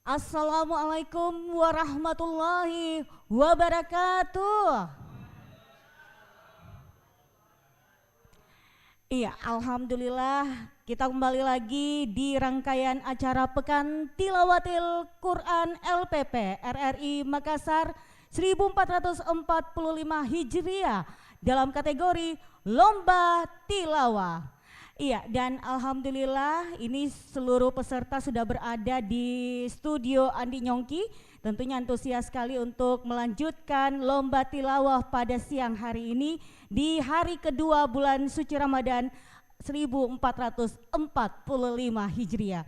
Assalamualaikum warahmatullahi wabarakatuh. Iya, alhamdulillah kita kembali lagi di rangkaian acara Pekan Tilawatil Quran LPP RRI Makassar 1445 Hijriah dalam kategori Lomba Tilawah. Iya, dan alhamdulillah ini seluruh peserta sudah berada di studio Andi Nyongki. Tentunya antusias sekali untuk melanjutkan lomba tilawah pada siang hari ini di hari kedua bulan suci Ramadan 1445 Hijriah.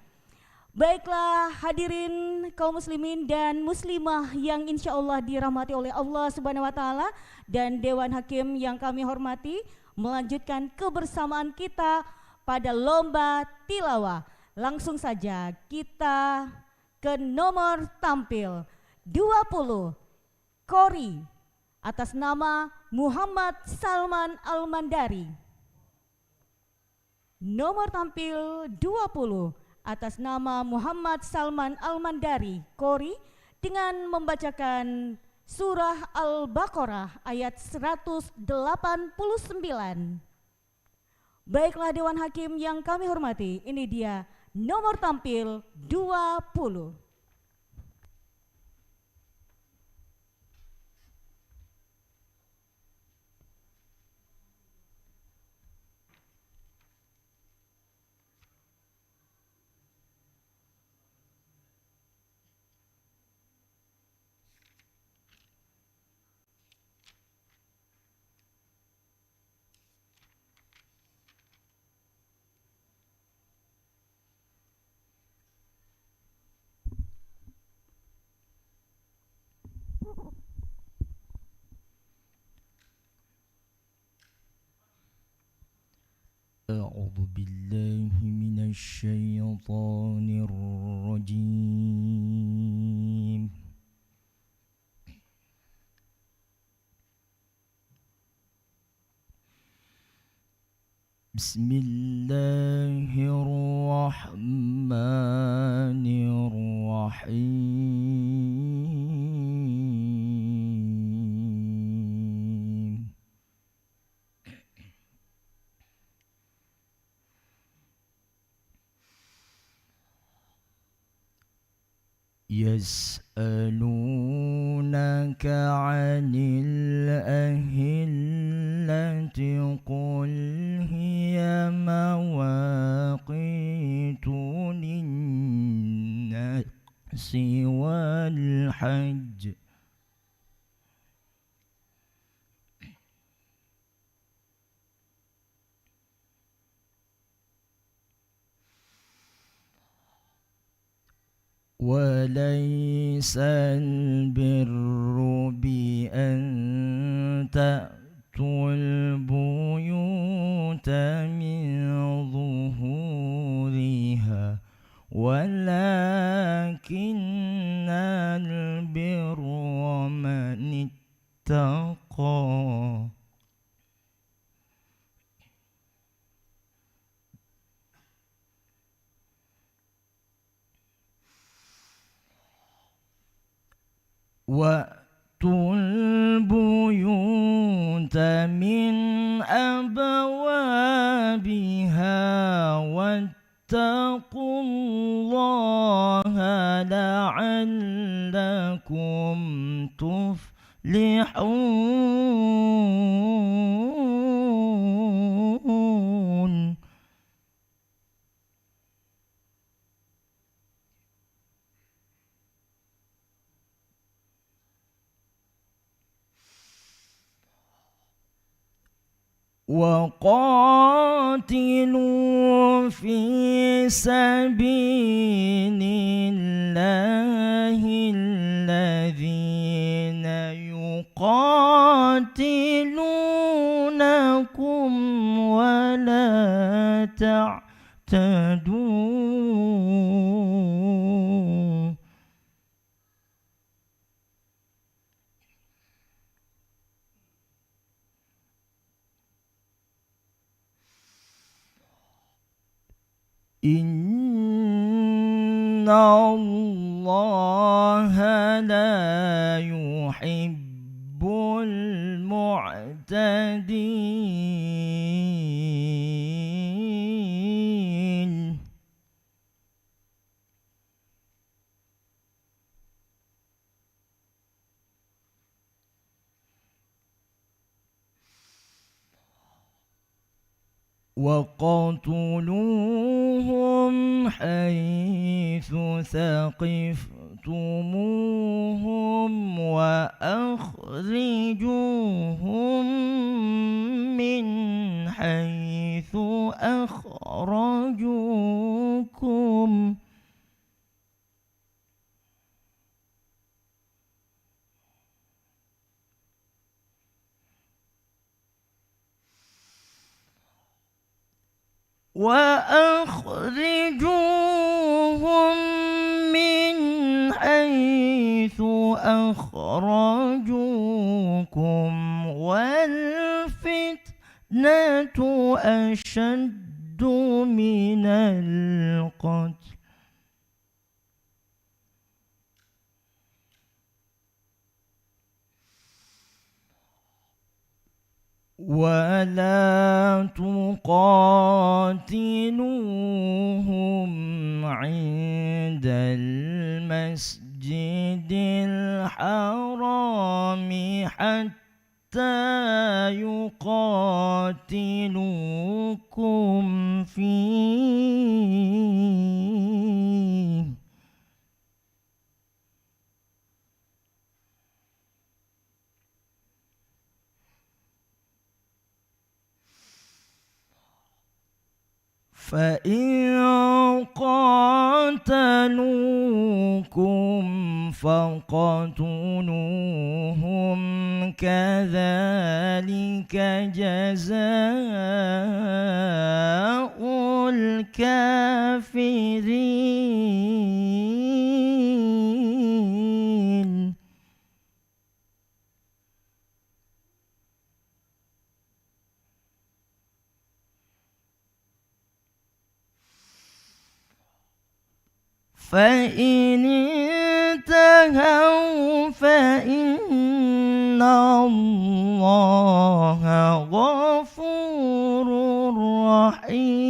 Baiklah hadirin kaum muslimin dan muslimah yang insya Allah dirahmati oleh Allah Subhanahu wa Ta'ala dan Dewan Hakim yang kami hormati, melanjutkan kebersamaan kita pada lomba tilawah. Langsung saja kita ke nomor tampil 20 Kori atas nama Muhammad Salman Al-Mandari. Nomor tampil 20 atas nama Muhammad Salman Al-Mandari Kori dengan membacakan Surah Al-Baqarah ayat 189. Baiklah Dewan Hakim yang kami hormati, ini dia nomor tampil 20. أعوذ بالله من الشيطان الرجيم. بسم الله الرحمن الرحيم. يسألونك عن الأهلة قل هي مواقيت للناس والحج وليس البر بأن تأتوا البيوت من ظهورها ولكن البر من اتقى وَأْتُوا الْبُيُوتَ مِنْ أَبْوَابِهَا وَاتَّقُوا اللَّهَ لَعَلَّكُمْ تُفْلِحُونَ. وقاتلوا في سبيل الله الذين يقاتلونكم ولا تعتدوا. إن الله الله لا يحب المعتدين وقتلوهم حيث ثقفتموهم وأخرجوهم من حيث أخرجوكم من حيث أخرجوكم والفتنة أشد من القتل ولا تقاتلوهم عند المسجد الحرام حتى يقاتلوكم فيه فإن قاتلوكم فاقتلوهم كذلك جزاء الكافرين فإن انتهوا فإن الله غفور رحيم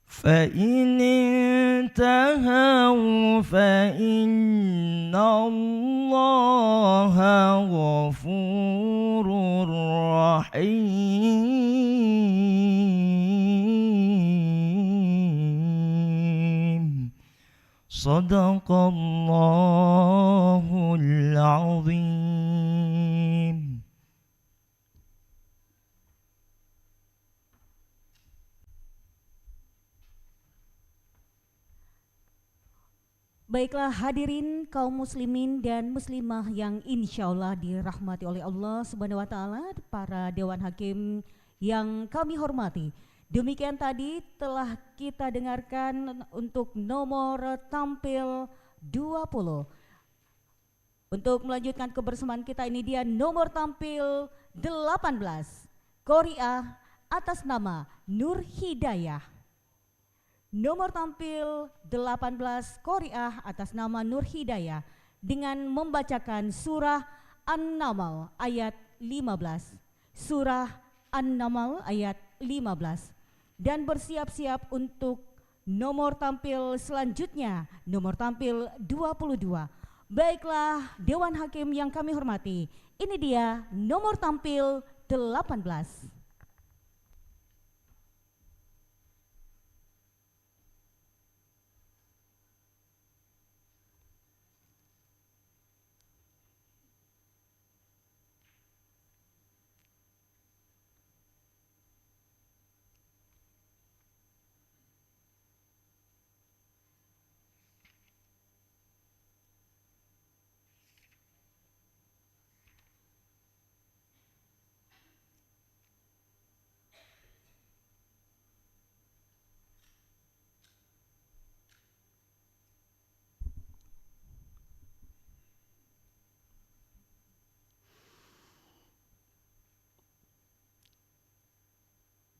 فإن انتهوا فإن الله غفور رحيم صدق الله العظيم. Baiklah hadirin kaum muslimin dan muslimah yang insya Allah dirahmati oleh Allah Subhanahu wa Ta'ala, para Dewan Hakim yang kami hormati. Demikian tadi telah kita dengarkan untuk nomor tampil 20. Untuk melanjutkan kebersamaan kita, ini dia nomor tampil 18, Qori'ah atas nama Nur Hidayah. Nomor tampil 18 Qori'ah atas nama Nur Hidayah dengan membacakan surah An-Naml ayat 15. Surah An-Naml ayat 15. Dan bersiap-siap untuk nomor tampil selanjutnya, nomor tampil 22. Baiklah Dewan Hakim yang kami hormati, ini dia nomor tampil 18.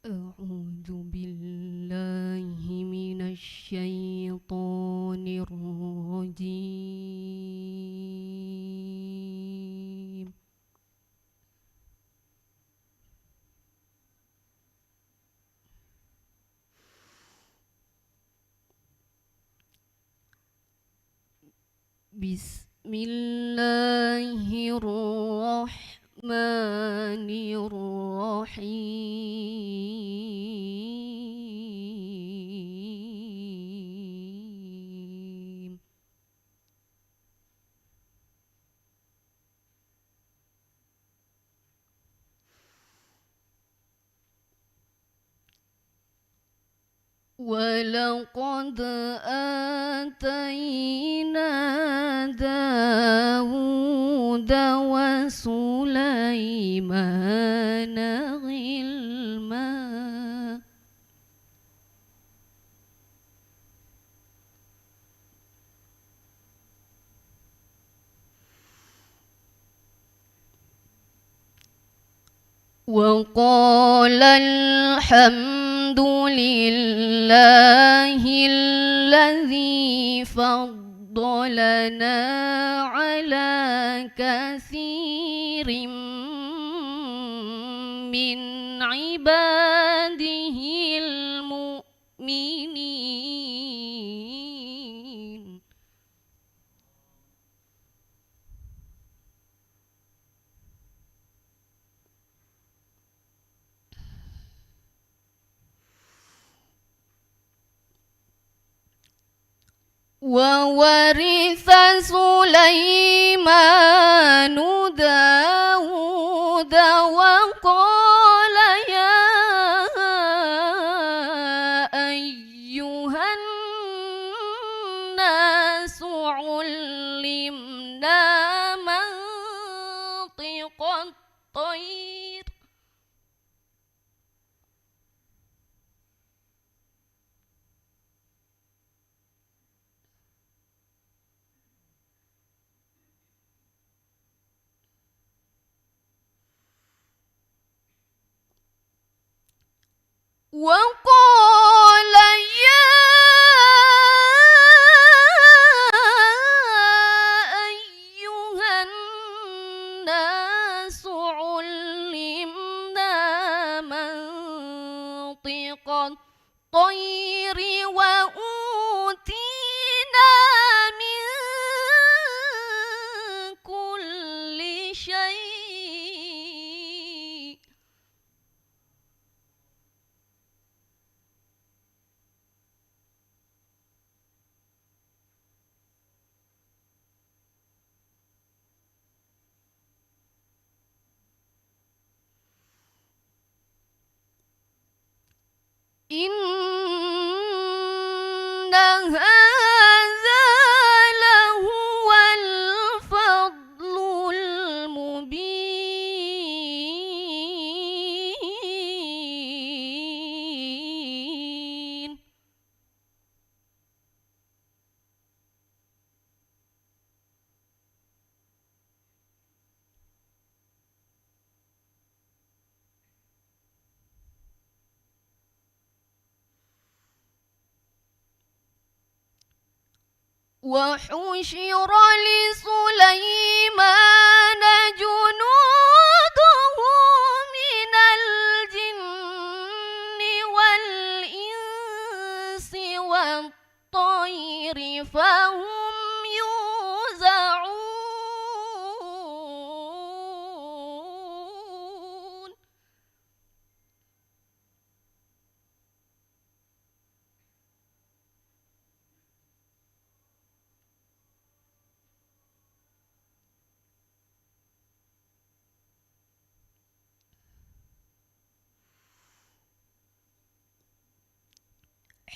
أعوذ بالله من الشيطان الرجيم. بسم الله الرحمن الرحيم. ولقد آتينا داود وسليمان علما. وقال الحمد لله الذي فضلنا على كثير من عباده المؤمنين. وورث سليمان داود وقال يا أيها الناس علمنا منطق الطير. وقال يا أيها الناس علمنا منطق الطير وأوتينا من كل شيء. إن هذا لهو الفضل المبين. وحشر لسليمان جنوده من الجن والإنس والطير فهم يوزعون.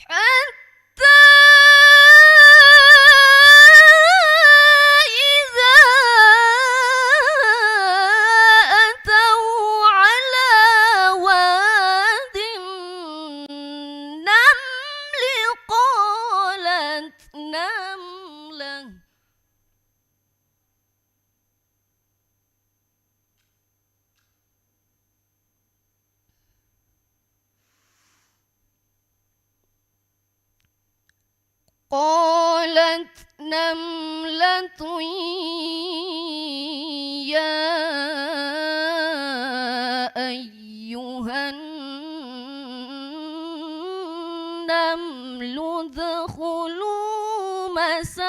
حتى إذا أتوا على واد النمل قالت نملة قالت نملة يا أيها النمل ادخلوا مساكنكم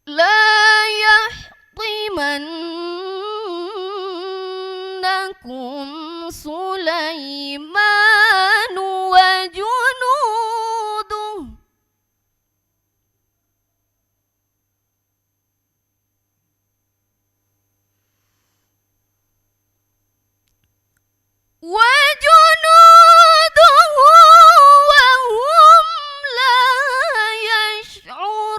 لا يحطمنكم سليمان وجنوده وهم لا يشعرون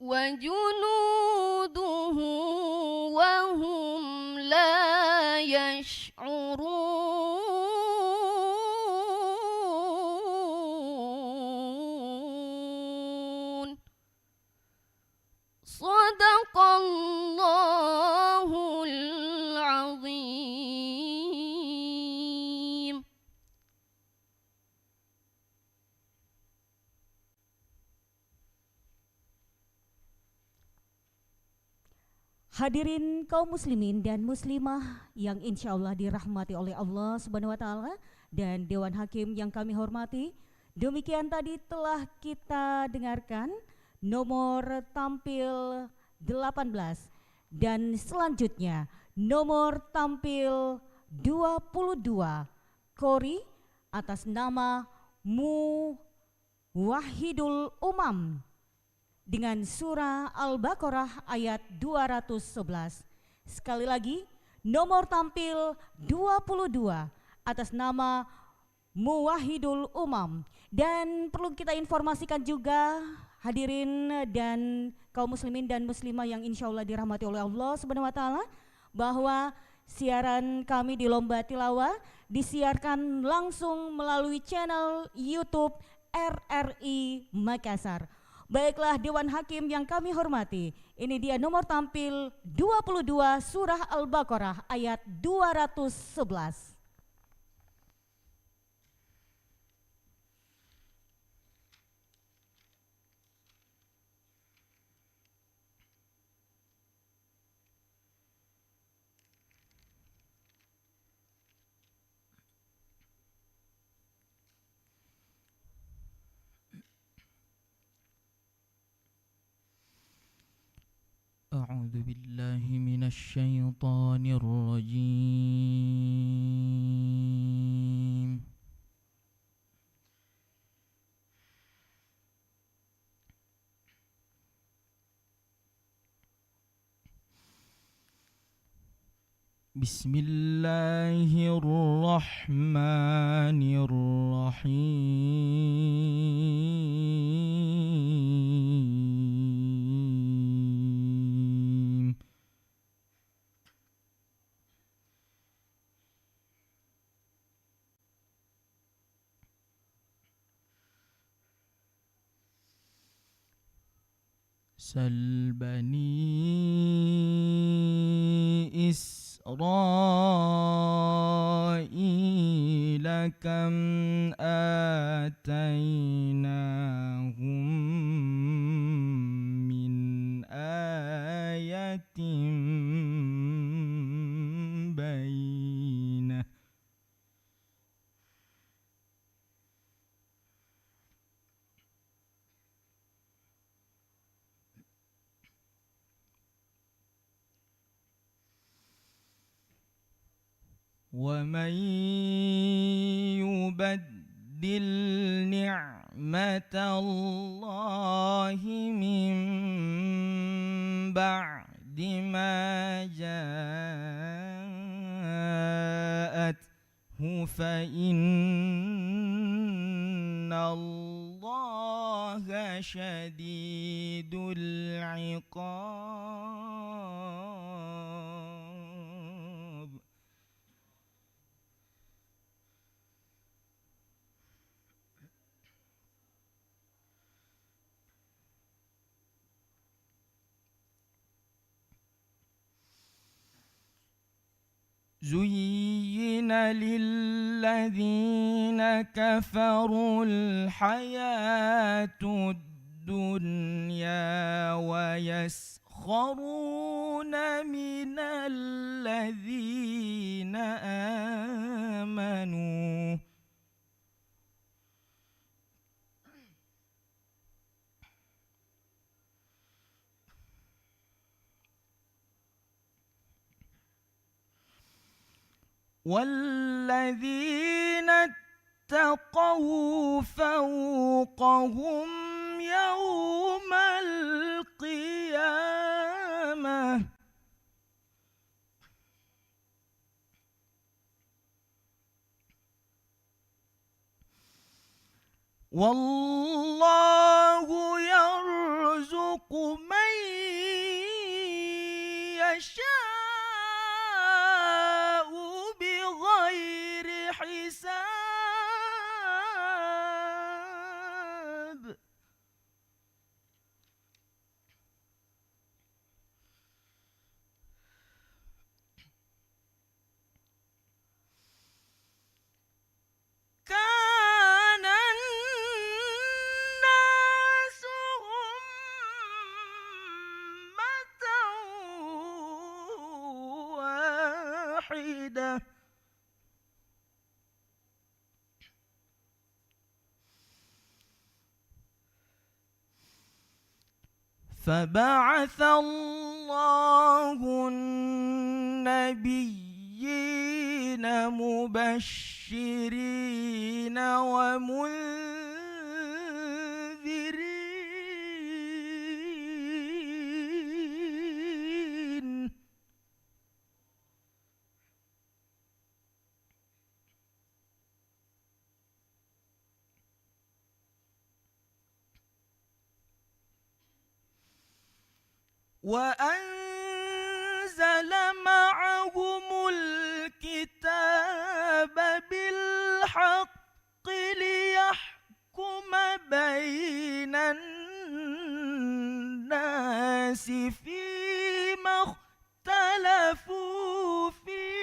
وجنوده وهم لا يشعرون صدق الله العظيم. Hadirin kaum muslimin dan muslimah yang insya Allah dirahmati oleh Allah Subhanahu wa Ta'ala dan Dewan Hakim yang kami hormati, demikian tadi telah kita dengarkan nomor tampil 18 dan selanjutnya nomor tampil 22 Kori atas nama Muwahhidul Umam dengan surah Al-Baqarah ayat 211. Sekali lagi, nomor tampil 22 atas nama Muwahhidul Umam. Dan perlu kita informasikan juga hadirin dan kaum muslimin dan muslimah yang insya Allah dirahmati oleh Allah Subhanahu wa Ta'ala, bahwa siaran kami di Lomba Tilawah disiarkan langsung melalui channel YouTube RRI Makassar. Baiklah Dewan Hakim yang kami hormati, ini dia nomor tampil 22 surah Al-Baqarah ayat 211. أعوذ بالله من الشيطان الرجيم. بسم الله الرحمن الرحيم. سل بني إسرائيل كم آتيناهم من آية بينة ومن يبدل نعمة الله من بعد ما جاء فإن الله شديد العقاب. زين للذين كفروا الحياة الدنيا ويسخرون من الذين آمنوا والذين اتقوا فوقهم يوم القيامة والله يرزق من يشاء بغير حساب. كان الناس أمة واحدة فبعث الله النبيين مبشرين ومنذرين وأنزل معهم الكتاب بالحق ليحكم بين الناس فيما اختلفوا فيه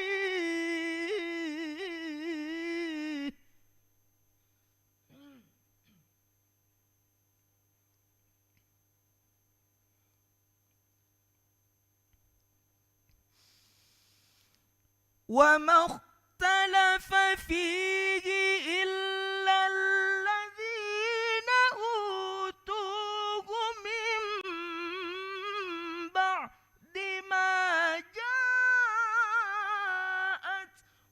وما اختلف فيه إلا الذين أوتوه من بعد ما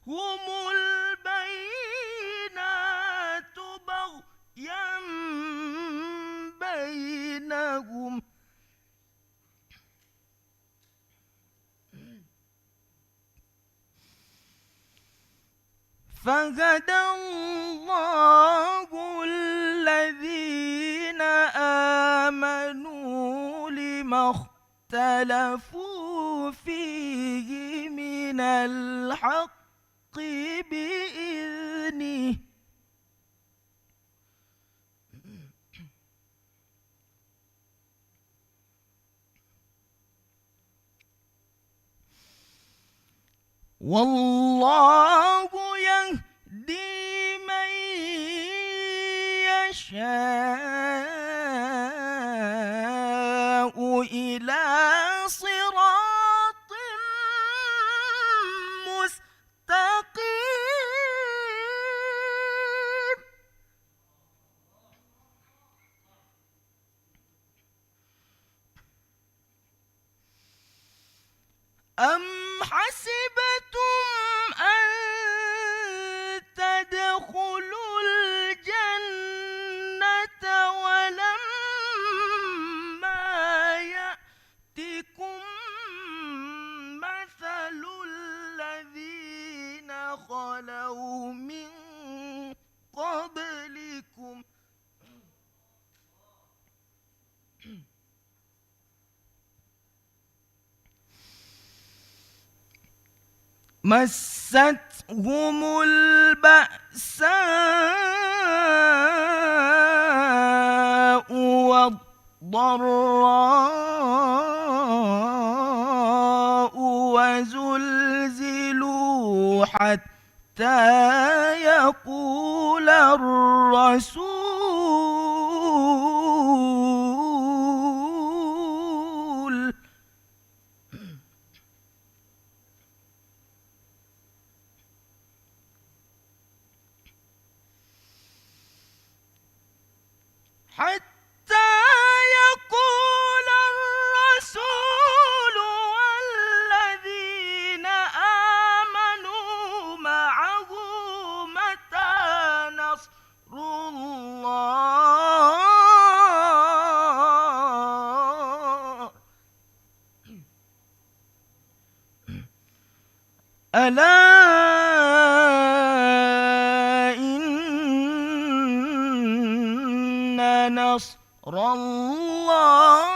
جاءتهم البينات بغيا بينهم فهدى الله الذين آمنوا لما اختلفوا فيه من الحق بإذنه والله يهدي من يشاء إلى صراط مستقيم. أم حسبتم أن تدخلوا الجنة ولما يأتكم مثل الذين خلوا مستهم البأساء والضراء وزلزلوا حتى يقول الرسول والذين آمنوا معه متى نصر الله ألا إن نصر الله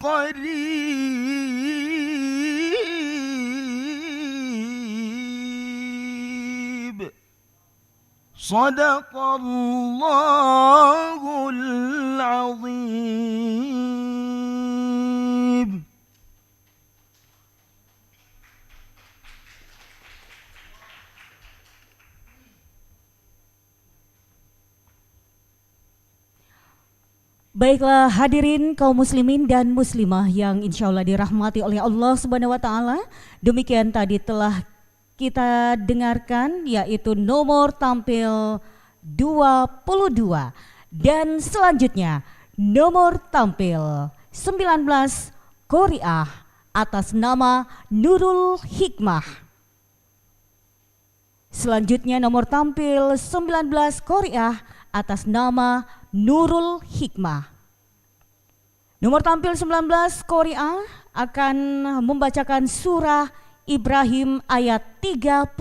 قريب صدق الله العظيم. Baiklah hadirin kaum muslimin dan muslimah yang insya Allah dirahmati oleh Allah Subhanahu wa Ta'ala. Demikian tadi telah kita dengarkan yaitu nomor tampil 22 dan selanjutnya nomor tampil 19 Qori'ah atas nama Nurul Hikmah. Selanjutnya nomor tampil 19 Qori'ah atas nama Nurul Hikmah. Nomor tampil 19 Qori'ah akan membacakan surah Ibrahim ayat 35.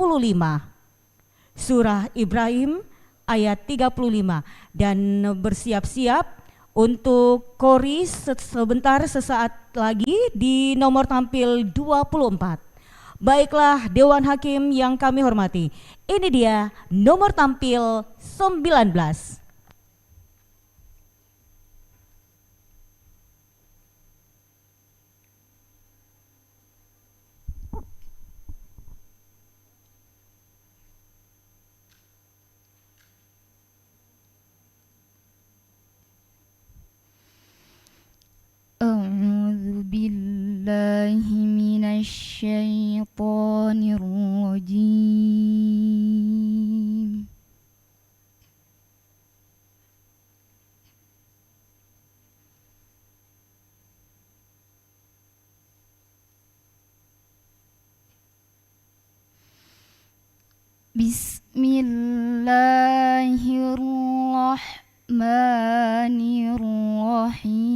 Surah Ibrahim ayat 35 dan bersiap-siap untuk Qori sebentar sesaat lagi di nomor tampil 24. Baiklah Dewan Hakim yang kami hormati, ini dia nomor tampil 19. أعوذ بالله من الشيطان الرجيم. بسم الله الرحمن الرحيم.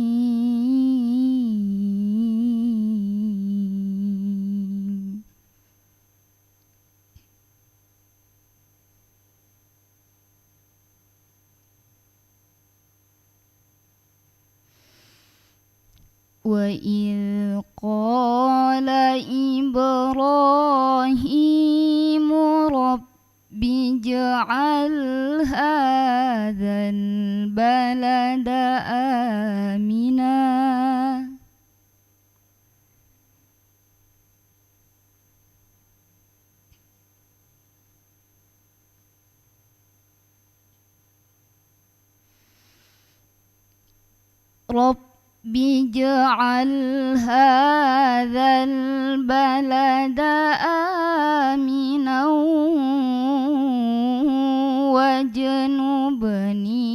وإذ قال إبراهيم رب اجعل هذا البلد آمنا رب اجعل هذا البلد آمنا واجنبني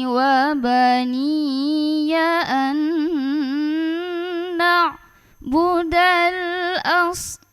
وبني أن نعبد الأصنام.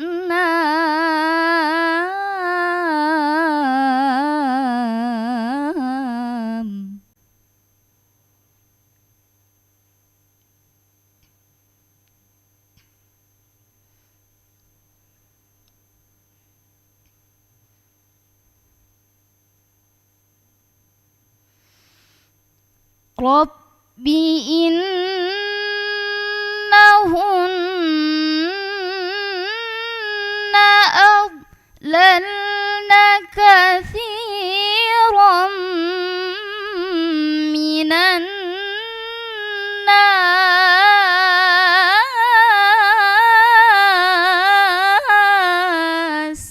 رب إنهن كثيرا من الناس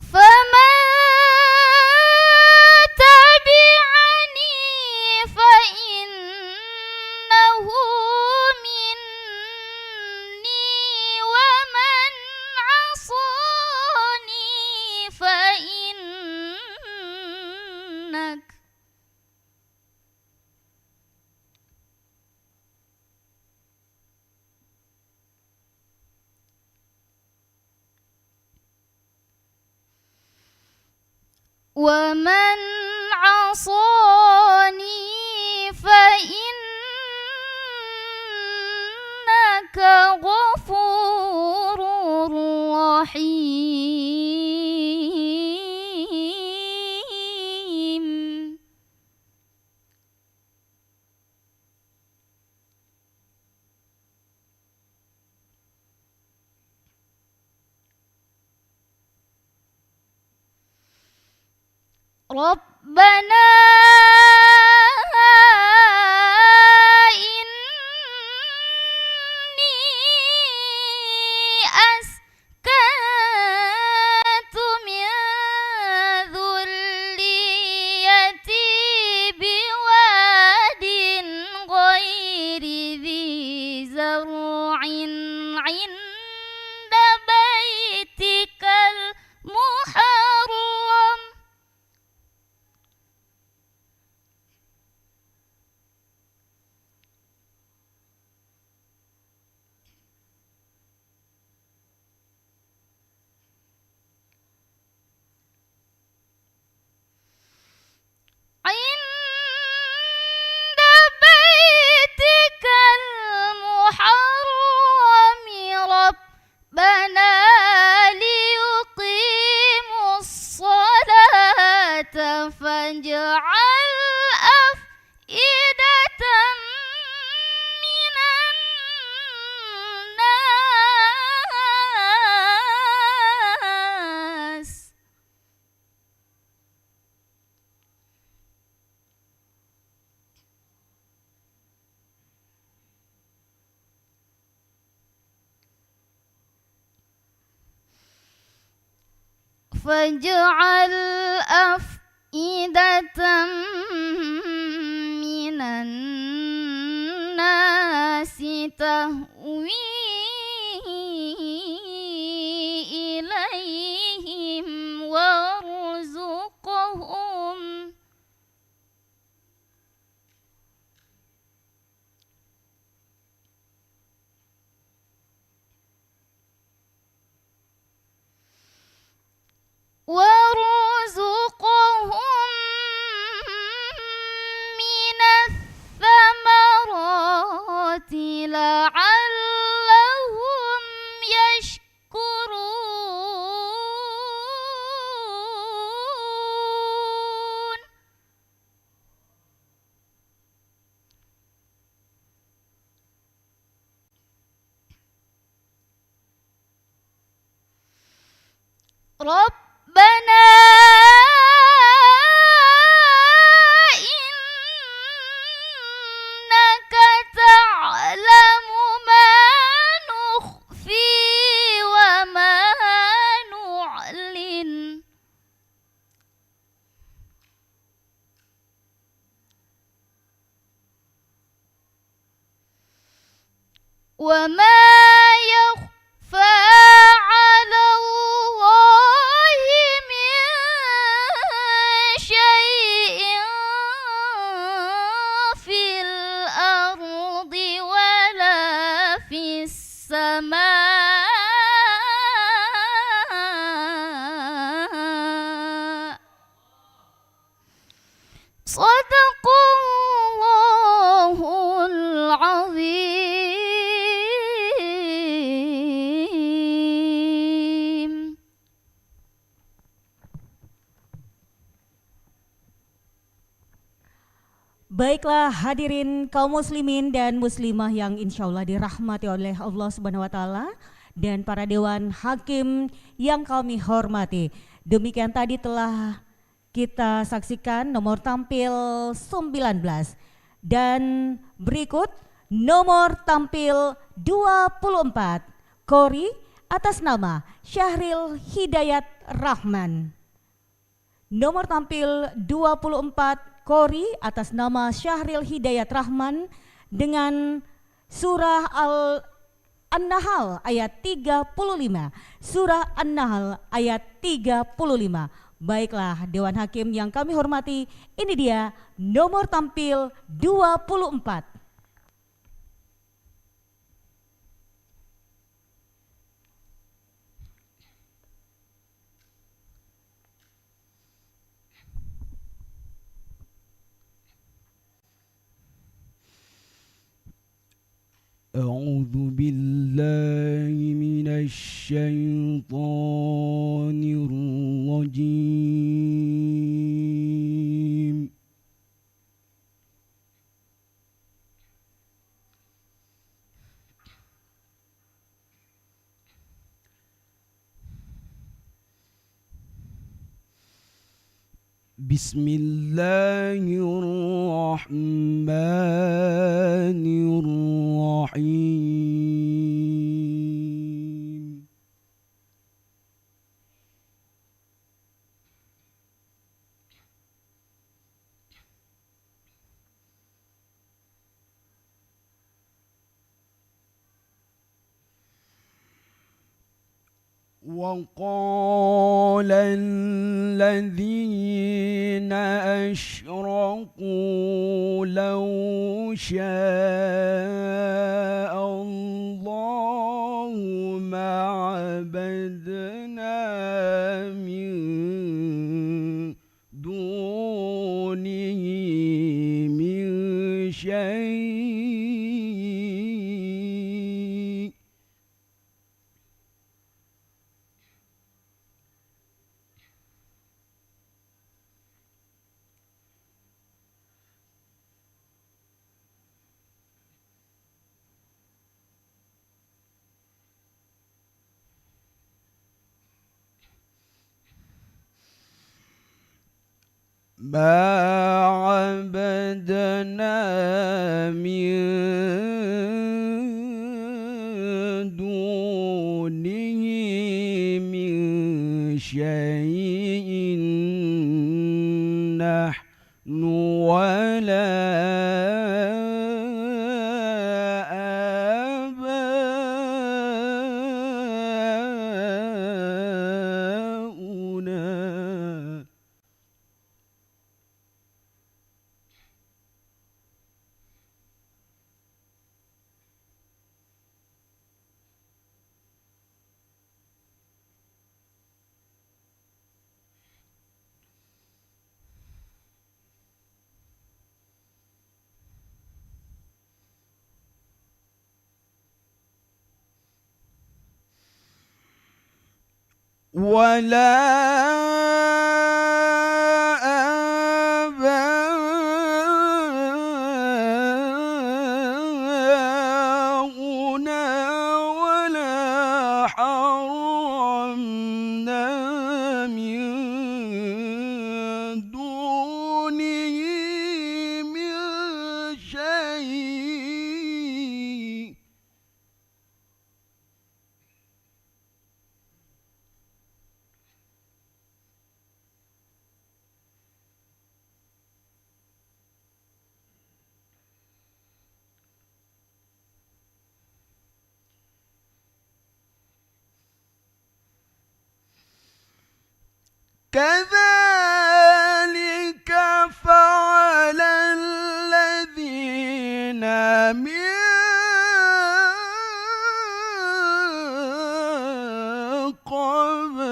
فمن تبعني فإنه مني ومن عصاني فإنك ومن عصاني فإنك غفور رحيم ربنا إني أسكنت من ذريتي بواد غير ذي زرع عند بيتك المحرم عند بيتك المحرم ربنا ليقيموا الصلاة فاجعل أفئدة من الناس فاجعل أفئدة من الناس تهوي إليهم وارزقهم من الثمرات لعلهم يشكرون ربنا إنك تعلم ما نخفي وما نعلن وما يخفى على الله من شيء في الأرض ولا في السماء صدق الله العظيم Baiklah hadirin kaum muslimin dan muslimah yang insya Allah dirahmati oleh Allah Subhanahu wa Ta'ala dan para dewan hakim yang kami hormati. Demikian tadi telah kita saksikan nomor tampil 19 dan berikut nomor tampil 24 Kori atas nama Syahril Hidayat Rahman. Nomor tampil 24 Kori atas nama Syahril Hidayat Rahman dengan surah An-Nahl ayat 35. Surah An-Nahl ayat 35. Baiklah Dewan Hakim yang kami hormati, ini dia nomor tampil 24. أعوذ بالله من الشيطان الرجيم بسم الله الرحمن الرحيم وقال الذين أشركوا لو شاء الله ما عبدنا من دونه من شيء ما عبدنا من دونه من شيء نحن ولا آباؤنا ولا آباؤنا ولا حرمنا من دونه من شيء كذلك فعل الذين من قبلهم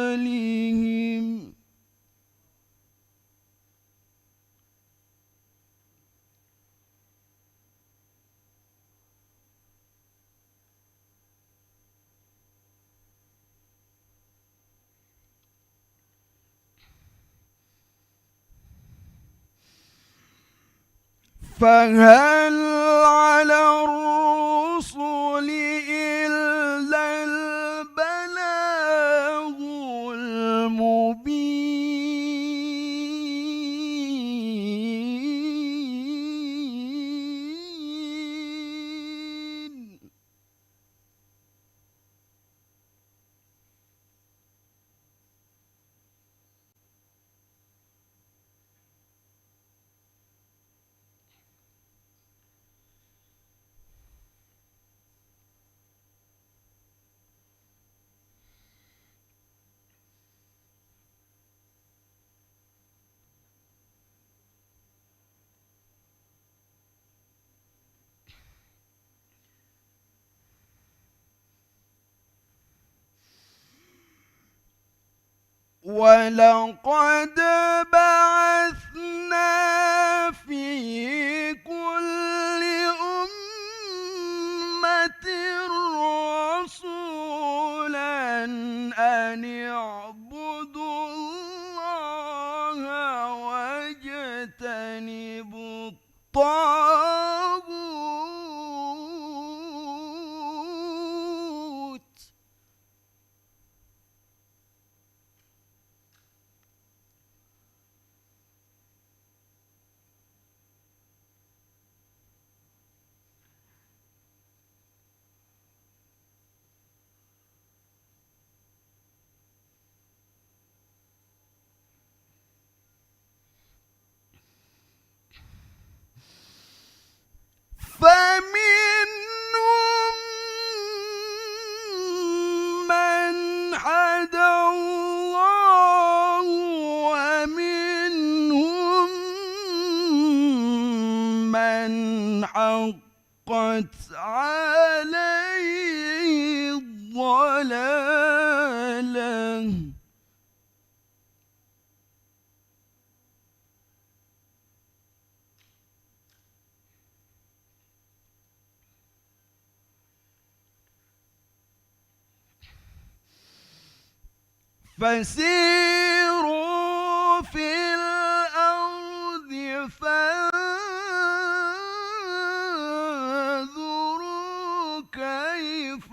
فهل على الرسل إلا البلاغ المبين ولقد بعثنا في كل أمة رسولا أن اعبدوا الله واجتنبوا الطاغوت فمنهم من هدى الله ومنهم من حقت عليه الضلالة فسيروا في الأرض فانظروا كيف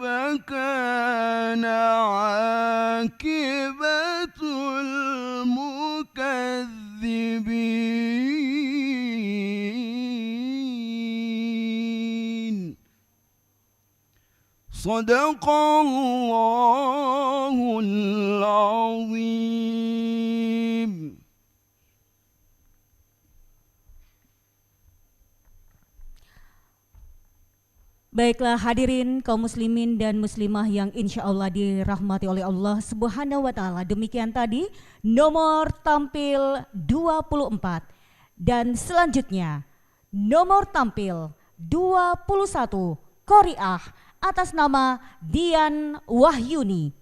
كان عاقبة المكذبين صدق الله العظيم. Baiklah hadirin kaum muslimin dan muslimah yang insya Allah dirahmati oleh Allah Subhanahu wa Ta'ala. Demikian tadi nomor tampil 24 dan selanjutnya nomor tampil 21 Qori'ah atas nama Dian Wahyuni.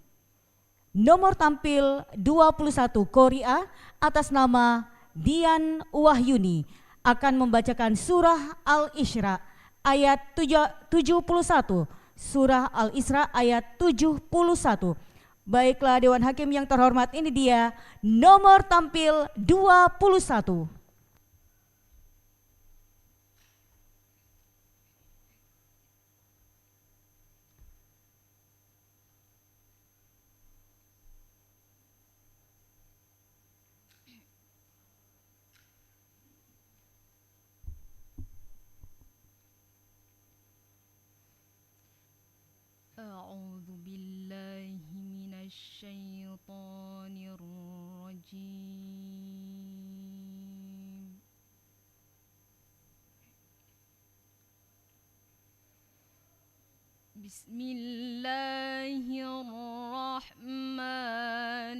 Nomor tampil 21 Qori'ah atas nama Dian Wahyuni akan membacakan surah Al-Isra ayat 71. Surah Al-Isra ayat 71. Baiklah Dewan Hakim yang terhormat, ini dia nomor tampil 21. أعوذ بالله من الشيطان الرجيم. بسم الله الرحمن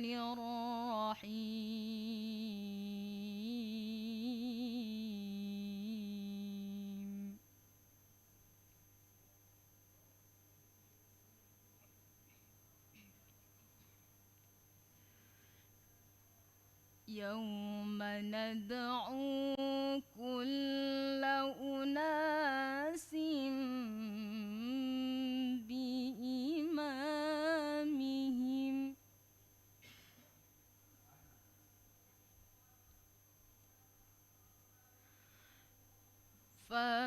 الرحيم. يوم ندعو كل أناس بإمامهم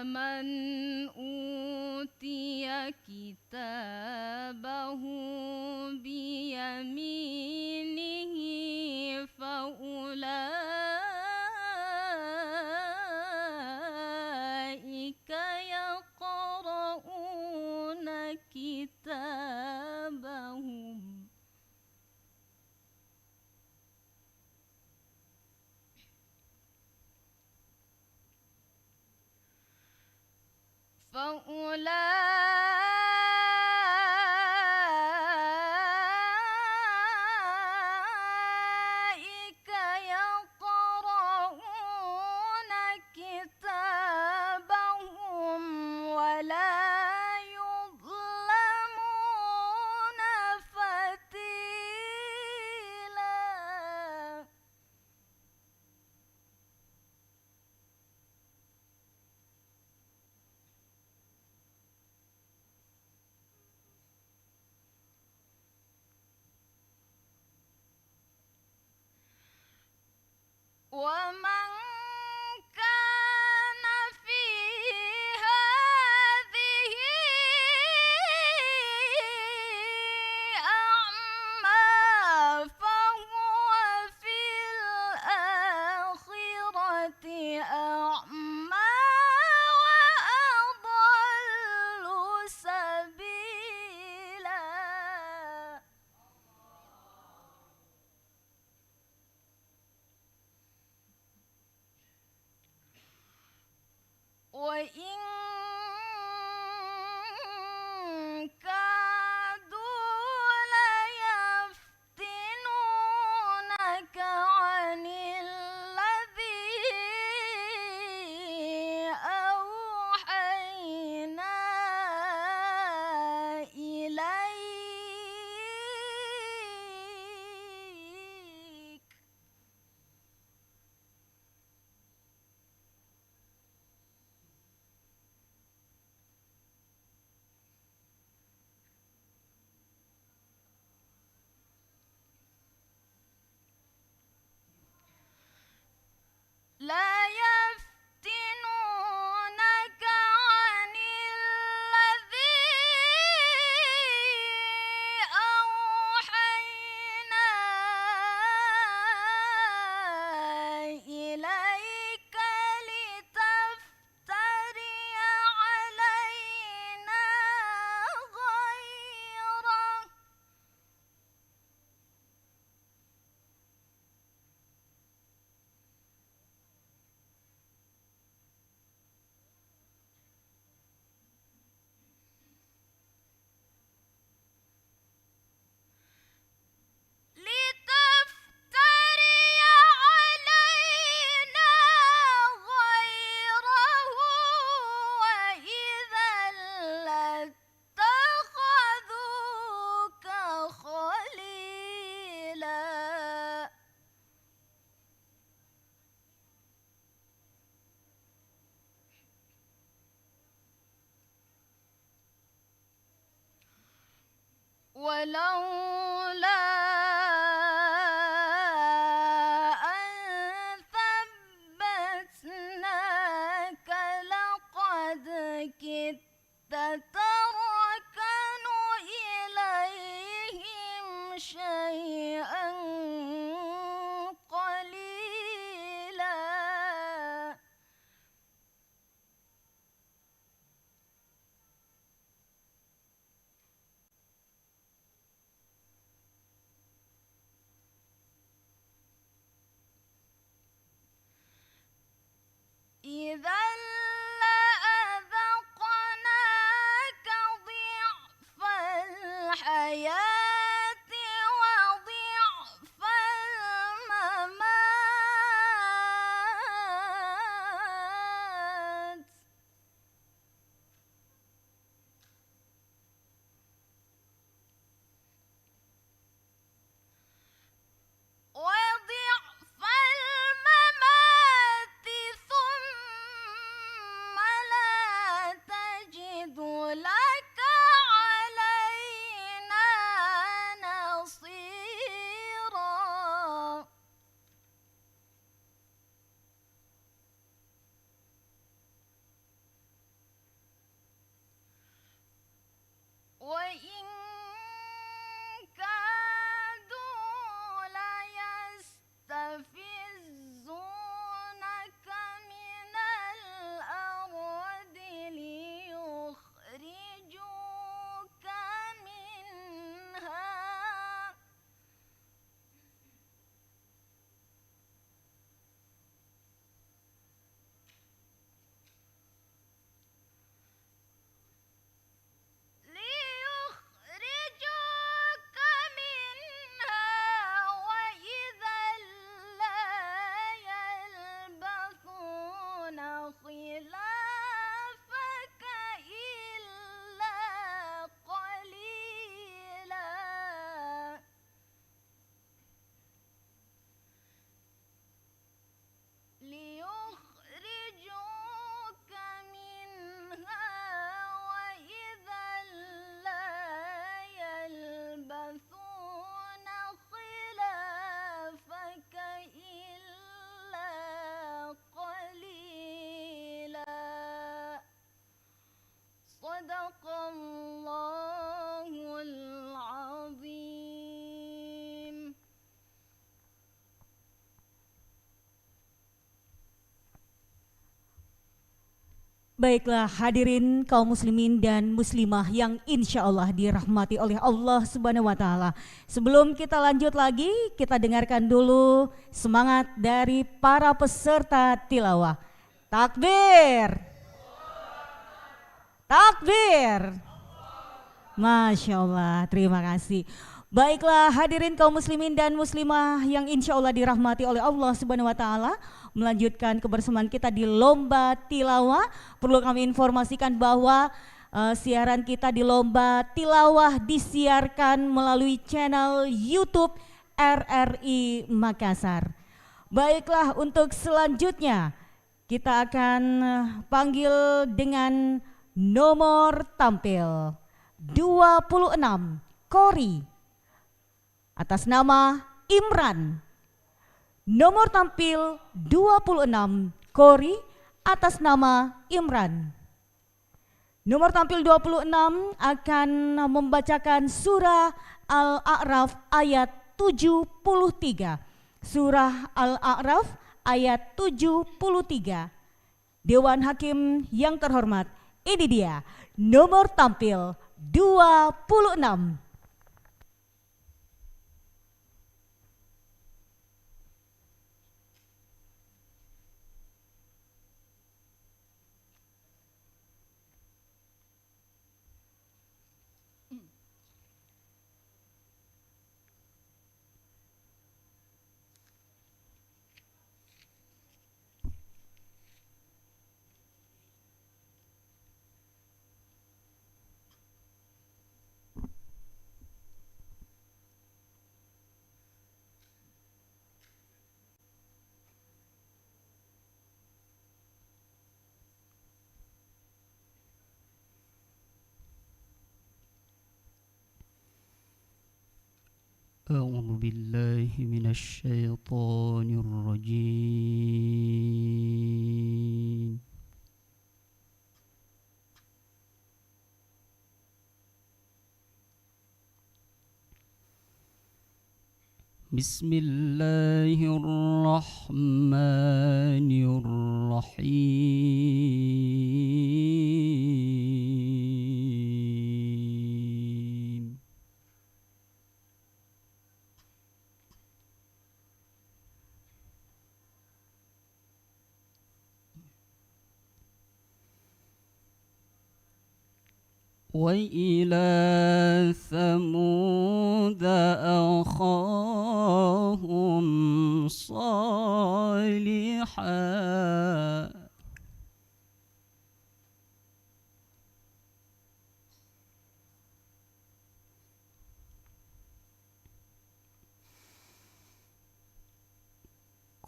فمن أوتي كتابه بيمينه فأولئك يقرؤون كتابهم فأولئك يقرؤون كتابهم ولا يظلمون فتيلا. ومن كان في هذه أعمى فهو في الآخرة أعمى وأضل سبيلا. وإن كادوا ليفتنونك عن الذي أوحينا إليك. لا يفتنونك عن الذي أوحينا إليك لتفتري علينا غيره. لتفتري علينا غيره وإذا لاتخذوك خليلا. ولولا أن ثبتناك لقد كدت تركن إليهم شيئا قليلا. إذا لأذقناك ضعف الحياة وضعف الممات وضعف الممات ثم Baiklah hadirin kaum muslimin dan muslimah yang insya Allah dirahmati oleh Allah Subhanahu wa Ta'ala. Sebelum kita lanjut lagi, kita dengarkan dulu semangat dari para peserta tilawah. Takbir, takbir. Masya Allah, terima kasih. Baiklah hadirin kaum muslimin dan muslimah yang insya Allah dirahmati oleh Allah Subhanahu wa Ta'ala, melanjutkan kebersamaan kita di lomba tilawah. Perlu kami informasikan bahwa siaran kita di lomba tilawah disiarkan melalui channel YouTube RRI Makassar. Baiklah, untuk selanjutnya kita akan panggil dengan nomor tampil 26 Kori atas nama Imran. Nomor tampil 26 Kori atas nama Imran. Nomor tampil 26 akan membacakan surah Al-A'raf ayat 73. Surah Al-A'raf ayat 73. Dewan Hakim yang terhormat, ini dia nomor tampil 26. أعوذ بالله من الشيطان الرجيم. بسم الله الرحمن الرحيم. وإلى ثمود أخاهم صالحا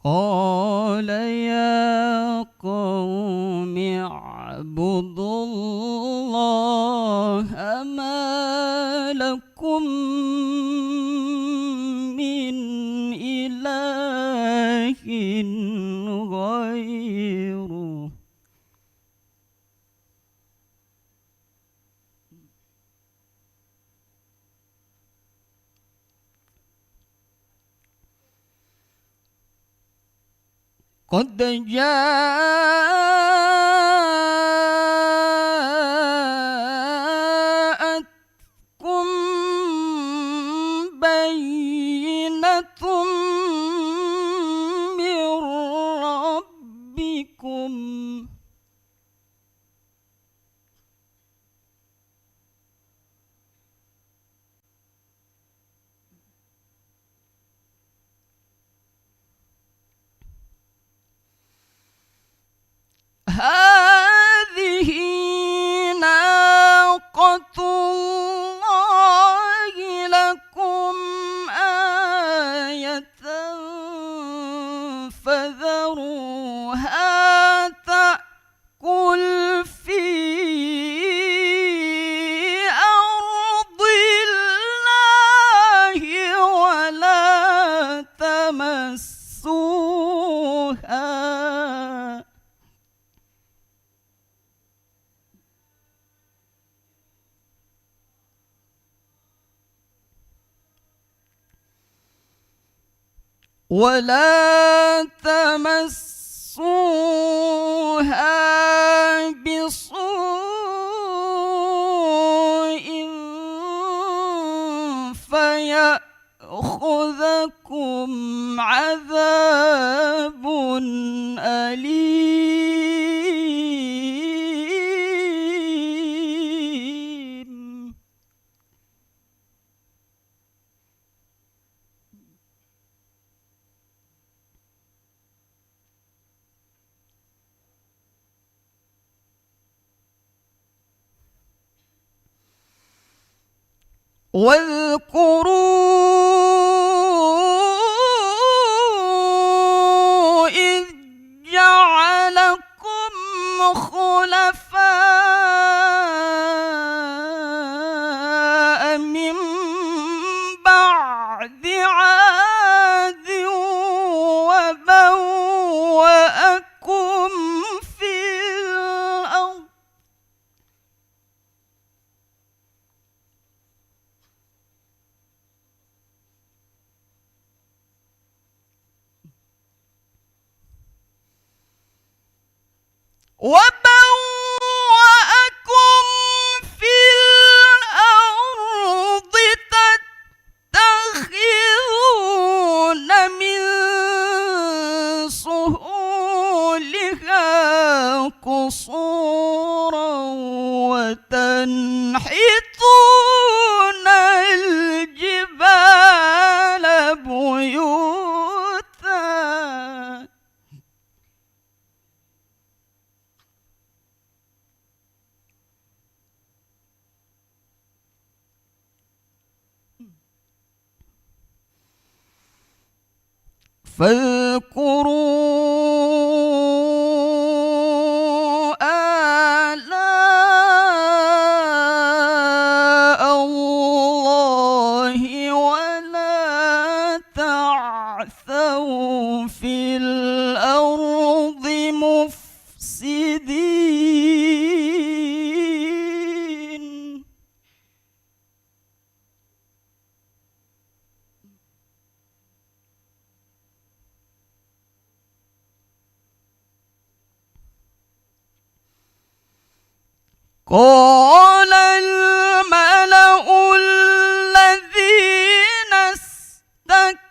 قال يا قوم اعبدوا الله ما لكم من إله غيره قد جاءتكم بينة من ربكم هذه ناقة الله لكم آية فذروها تأكل في أرض الله ولا تمسوها ولا تمسوها بسوء ولهم عذاب أليم. واذكروا إذ جعلكم خلفاء من بعد عاد وبوأكم في الأرض تتخذون من سهولها قصورا وتنحتون الجبال بيوتا. فاذكروا آلاء الله ولا تعثوا في الأرض مفسدين. قال الملأ الذين استكبروا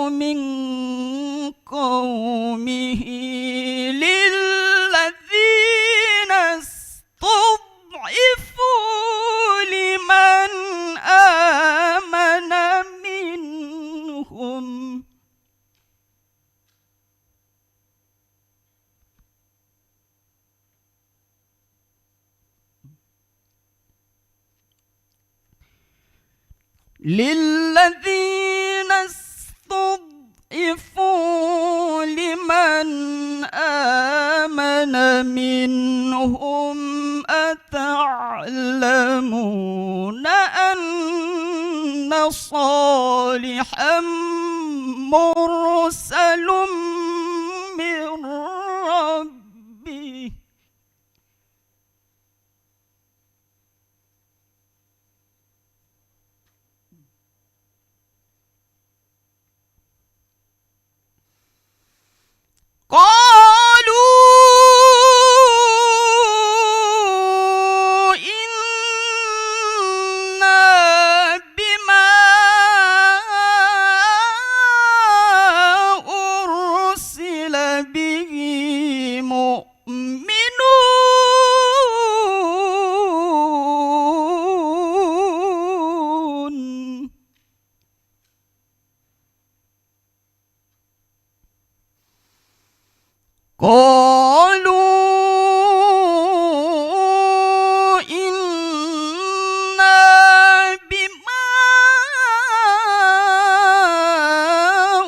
من قومه للذين استضعفوا لمن آمن منهم أتعلمون أن صالحا مرسل من ربه قالوا إنا بما أرسل به مؤمنون قالوا إنا بما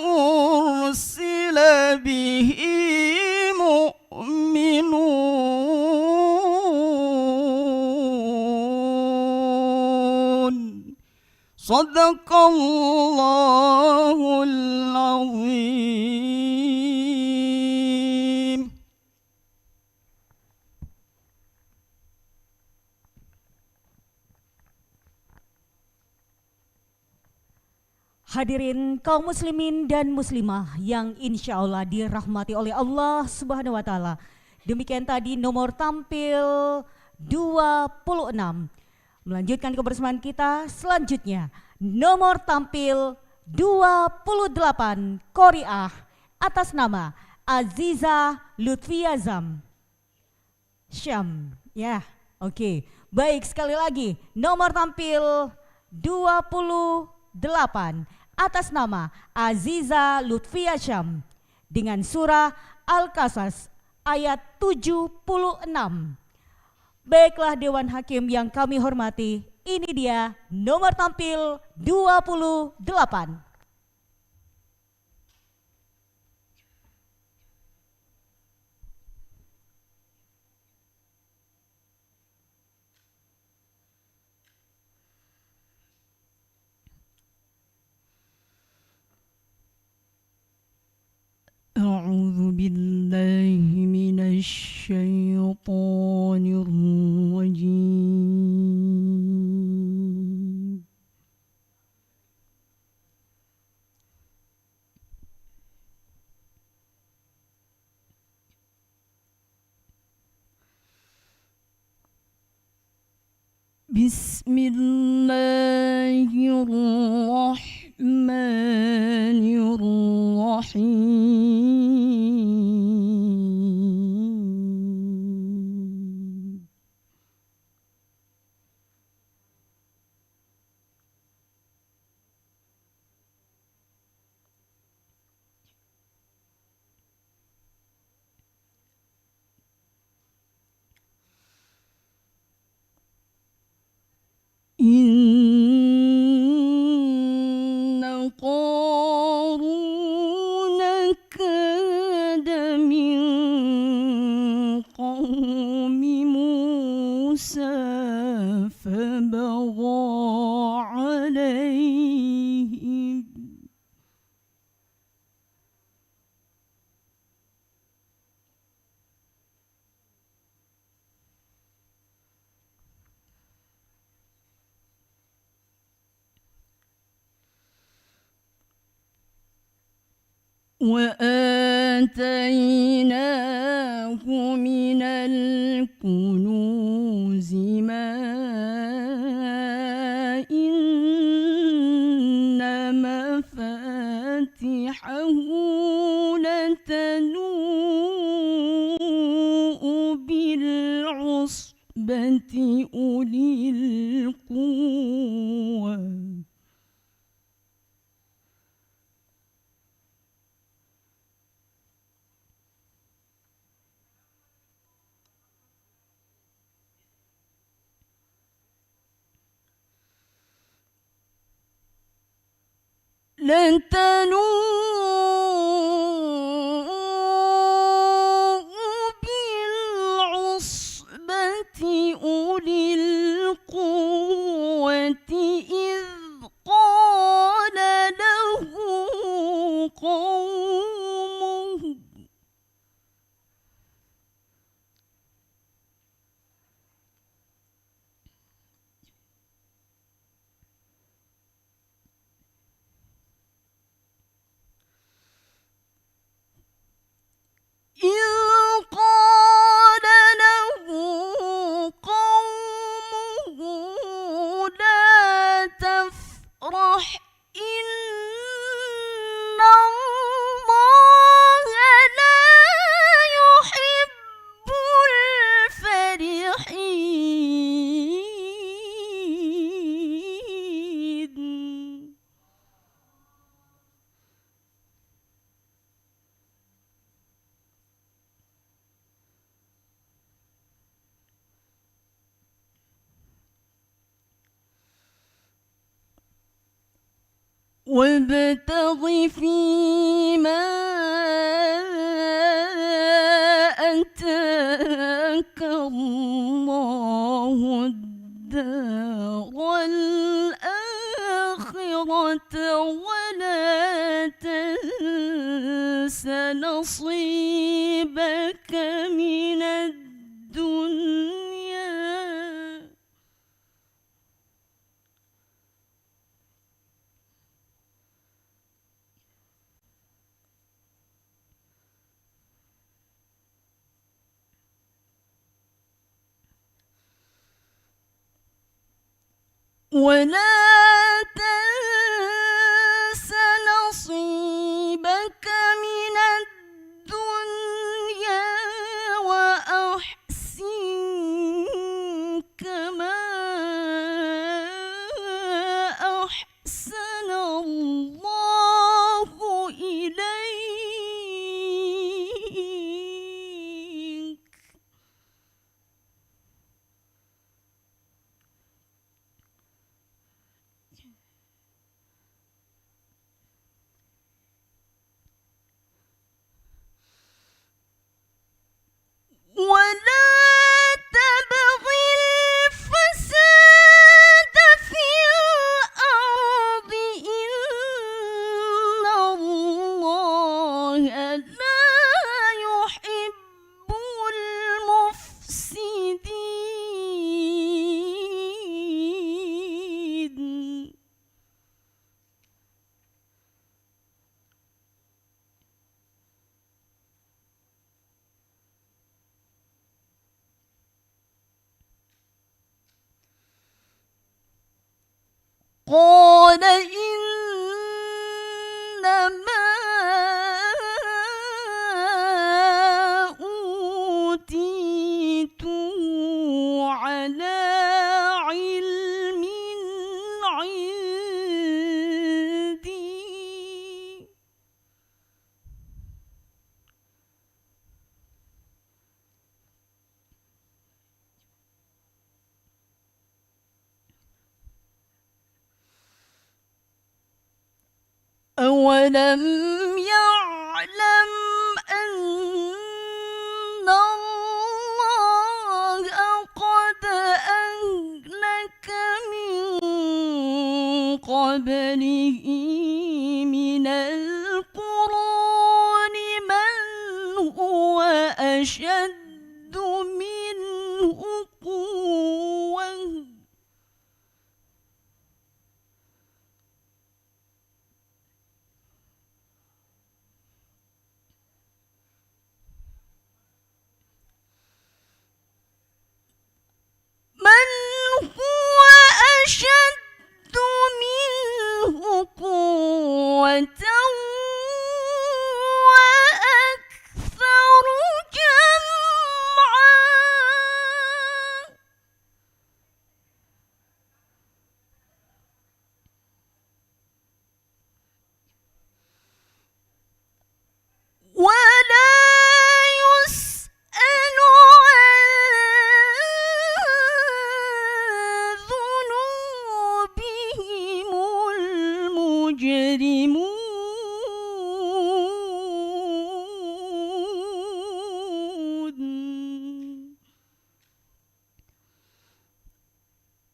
أرسل به مؤمنون. صدق الله العظيم. Hadirin kaum muslimin dan muslimah yang insya Allah dirahmati oleh Allah Subhanahu wa Ta'ala. Demikian tadi nomor tampil 26. Melanjutkan kebersamaan kita selanjutnya nomor tampil Qori'ah atas nama Aziza Lutfia Syam. Ya, oke. Baik, sekali lagi nomor tampil 28 atas nama Aziza Lutfia Syam dengan surah Al-Qasas ayat 76. Baiklah Dewan Hakim yang kami hormati, ini dia nomor tampil 28. أعوذ بالله من الشيطان الرجيم. بسم الله الرحمن الرحيم. إن قارون كاد من قوم موسى فبغى عليهم وآتيناه من الكنوز ما إن مفاتحه لتنوء بالعصبة أولي القوة. لتنوء بالعصبة أولي القوة إذ قال له قومه لا تفرح إن الله لا يحب الفرحين. وابتغ فيما آتاك الله الدار الآخرة ولا تنس نصيبك من الدنيا. ولا تنس نصيبك من الدنيا وأحسن كما أحسن الله إليك. ولا تبغ الفساد في الأرض إن الله لا يحب المفسدين. قال إنما أوتيته على علم عندي. أولم يعلم أن الله قد أهلك من قبله من القرون من هو أشد منه قوة وأكثر جمعا. ولا يسأل عن ذنوبهم المجرمون.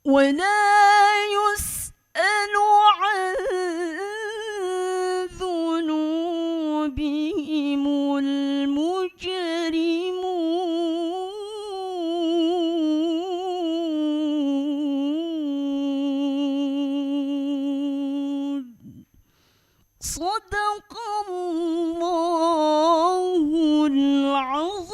ولا يسأل عن ذنوبهم المجرمون. صدق الله العظيم.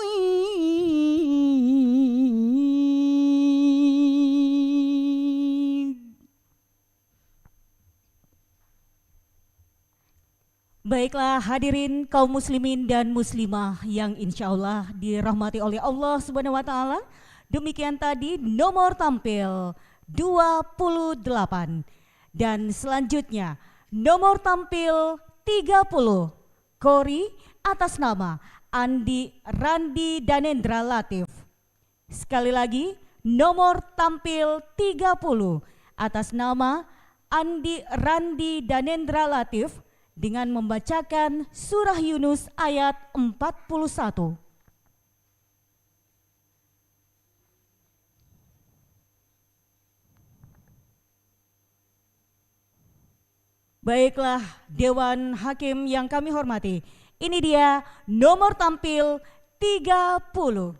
Baiklah hadirin kaum muslimin dan muslimah yang insya Allah dirahmati oleh Allah Subhanahu wa Ta'ala. Demikian tadi nomor tampil 28 dan selanjutnya nomor tampil 30 Kori atas nama Andi Randi Danendra Latif. Sekali lagi nomor tampil 30 atas nama Andi Randi Danendra Latif dengan membacakan surah Yunus ayat 41. Baiklah Dewan Hakim yang kami hormati, ini dia nomor tampil 30.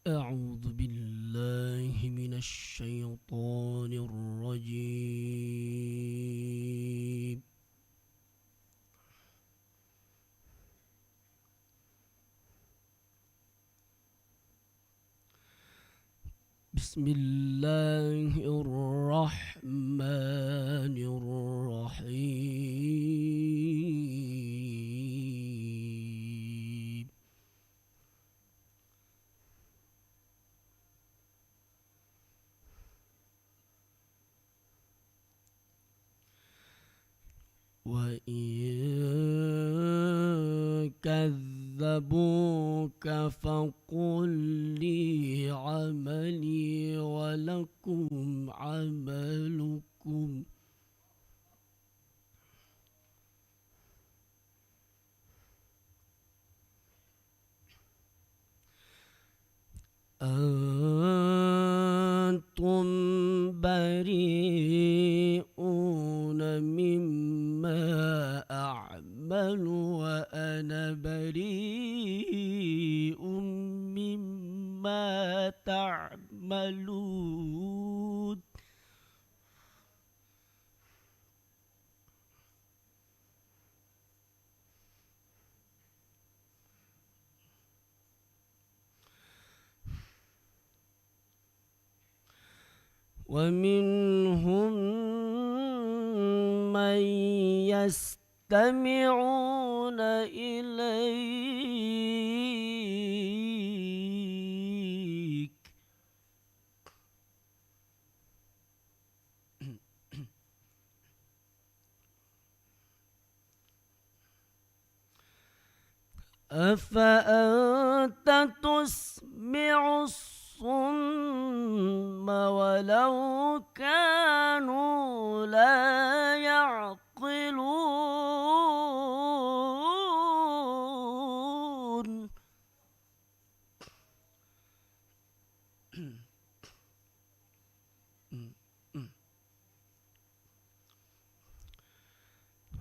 أعوذ بالله من الشيطان الرجيم. بسم الله الرحمن الرحيم. وإن كذبوك فقل لي عملي ولكم عملكم أنتم بريئون مما أعمل وأنا بريء مما تعملون. ومنهم من يستمعون إليك أفأنت تسمع الصم ولو كانوا لا يعقلون.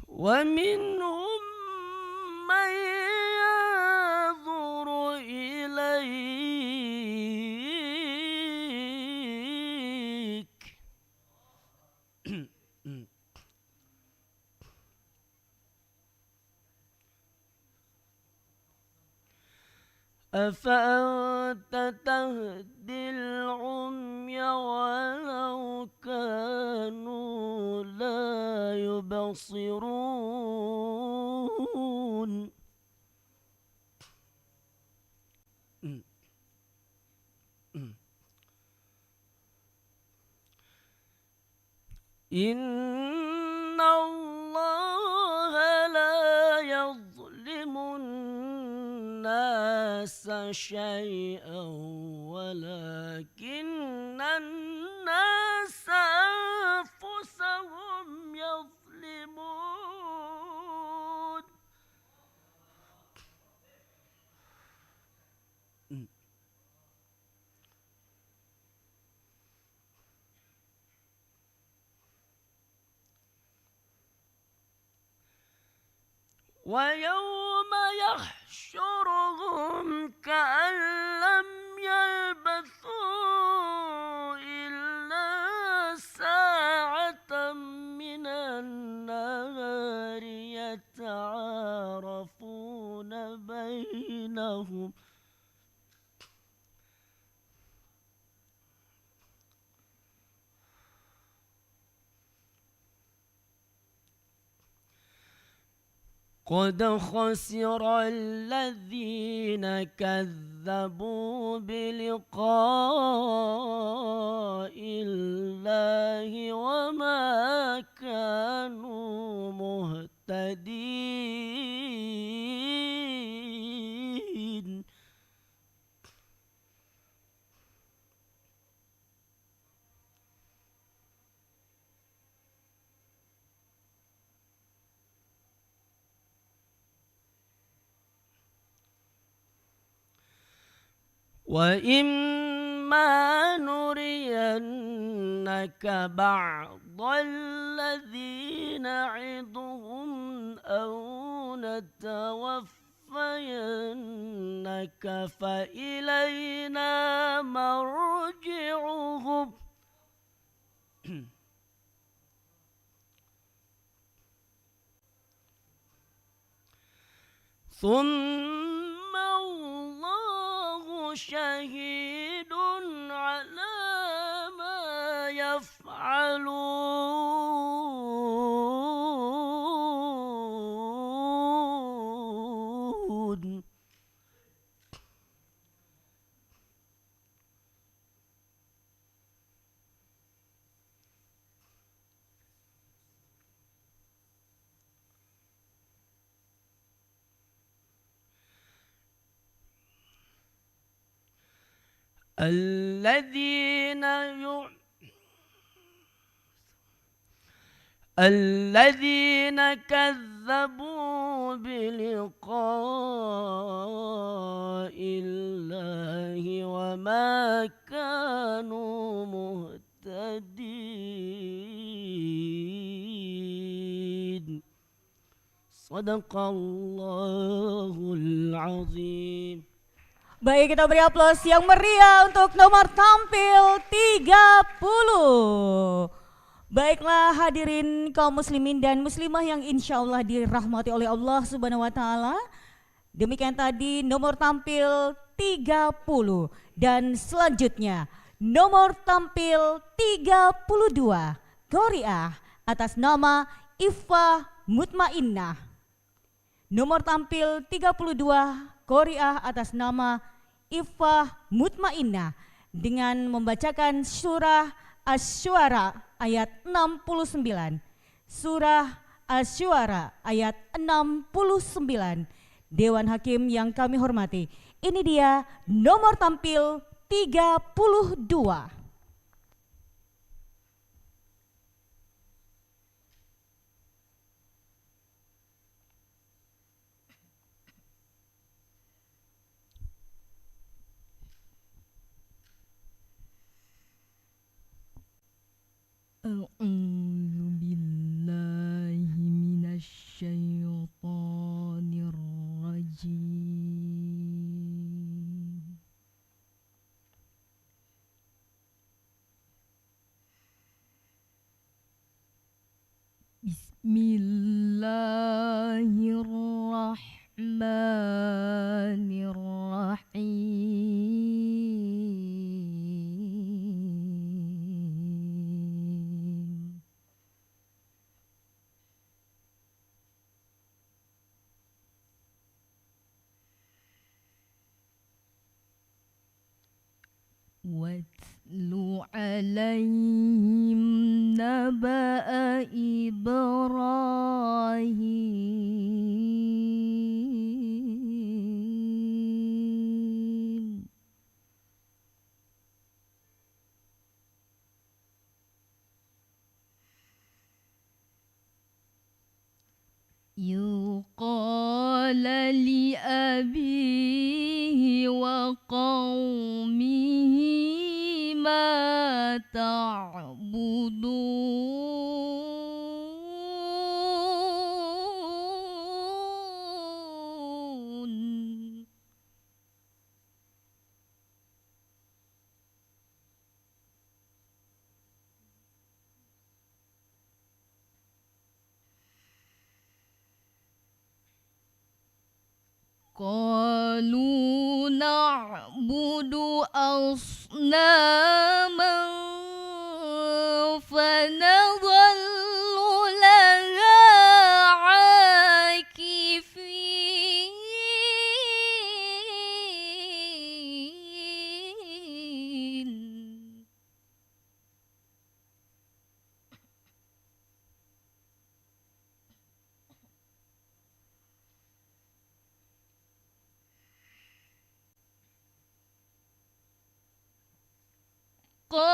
ومنهم من ينظر إليك أفأنت تهدي العمي ولو كانوا لا يبصرون. إن الله لا يظلم الناس شيئا ولكن الناس أنفسهم يظلمون. ويوم يحشرهم كأن لم يلبثوا إلا ساعة من النهار يتعارفون بينهم قد خسر الذين كذبوا بلقاء الله وما كانوا مهتدين. وإما فإما نرينك بعض الذي نعدهم أو نتوفينك فإلينا مرجعهم ثم الله شهيد على ما يفعلون الذين كذبوا بلقاء الله وما كانوا مهتدين صدق الله العظيم. Baik, kita beri aplaus yang meriah untuk nomor tampil 30. Baiklah hadirin kaum muslimin dan muslimah yang insya Allah dirahmati oleh Allah Subhanahu wa Ta'ala. Demikian tadi nomor tampil 30 dan selanjutnya nomor tampil 32 Qori'ah atas nama Iffah Mutmainnah. Nomor tampil 32 Qori'ah atas nama Iffah Mutmainnah dengan membacakan surah Asy-Syu'ara ayat 69. Surah Asy-Syu'ara ayat 69. Dewan Hakim yang kami hormati, ini dia nomor tampil 32. A'udzu billahi minasy syaithanir rajim. Bismillahirrahmanirrahim. واتل عليهم نبأ إبراهيم إذ قال لأبيه وقومه ما تعبدون قالوا نعبد أصناما فنظل لها عاكفين قال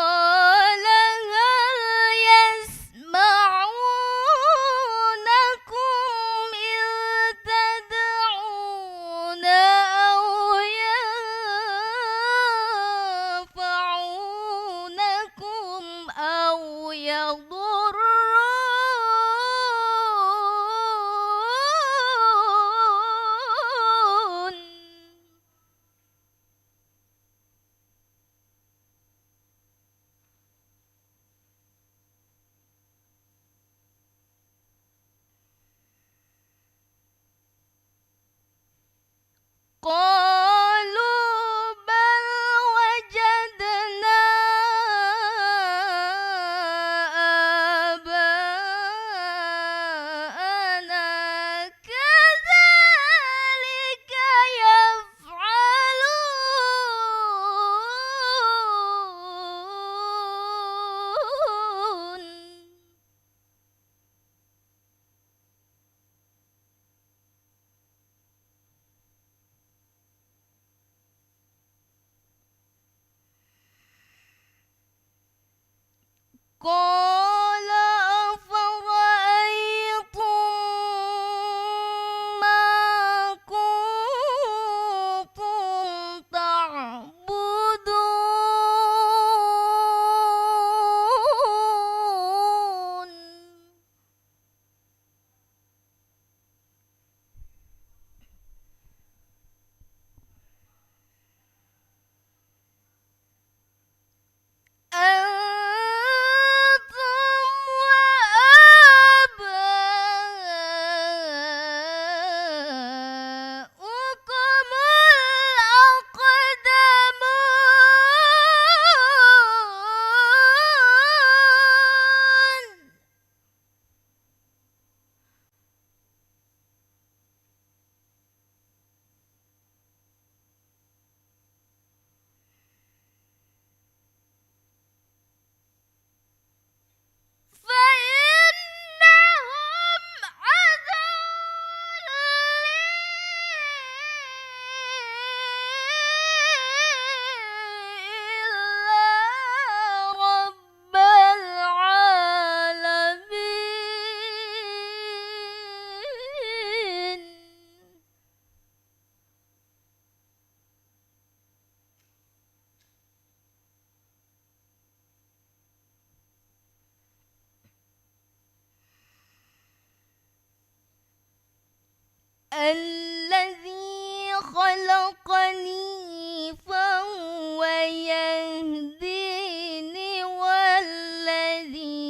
الذي خلقني فهو يهديني والذي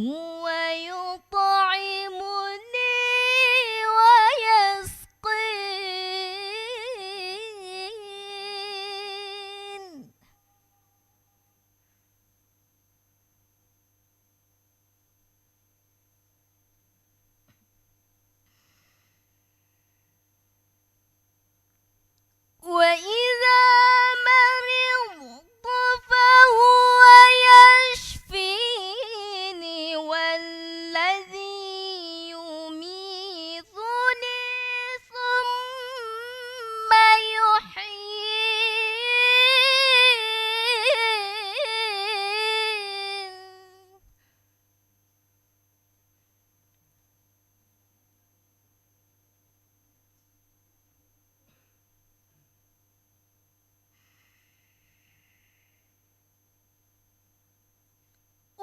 هو يطعمني ويسقين وإذا مرضت فهو يشفيني والذي يميتني ثم يحيين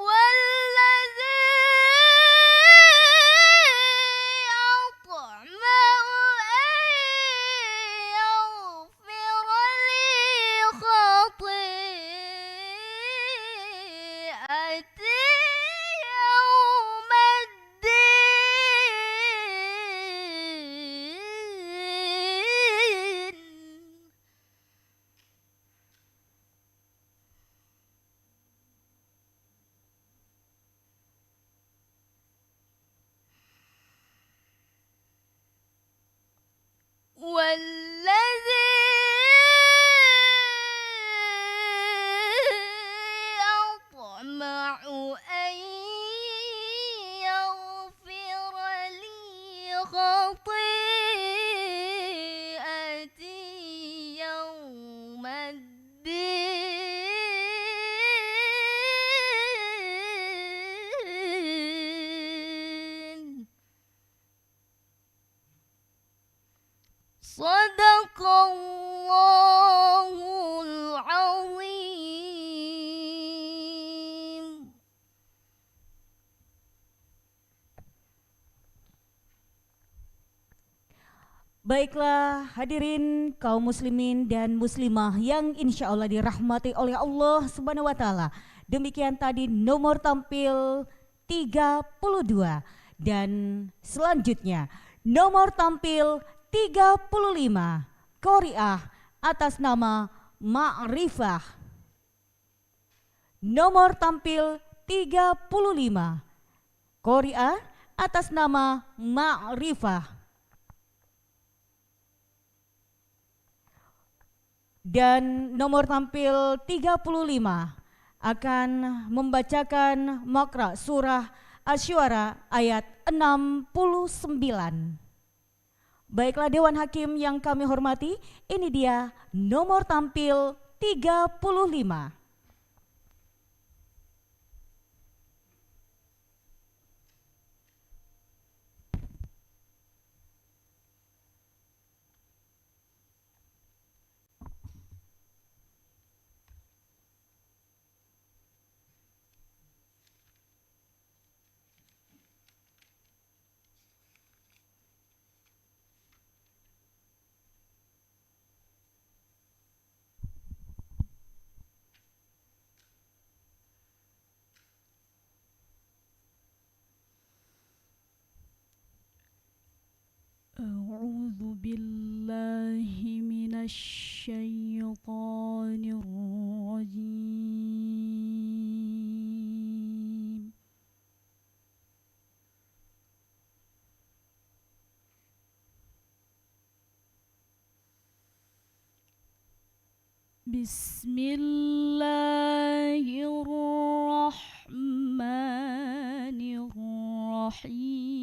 والذي أطمع أن يغفر لي خطيئتي يوم الدين والذي أطمع أن يغفر لي خطيئتي يوم الدين صدق الله العظيم. Baiklah hadirin kaum muslimin dan muslimah yang insya Allah dirahmati oleh Allah Subhanahu wa Ta'ala. Demikian tadi nomor tampil 32 dan selanjutnya nomor tampil 35 Qori'ah atas nama Ma'rifah. Nomor tampil 35 Qori'ah atas nama Ma'rifah. Dan nomor tampil 35 akan membacakan makra surah Asy-Syu'ara ayat 69. Baiklah Dewan Hakim yang kami hormati, ini dia nomor tampil 35. أعوذ بالله من الشيطان الرجيم. بسم الله الرحمن الرحيم.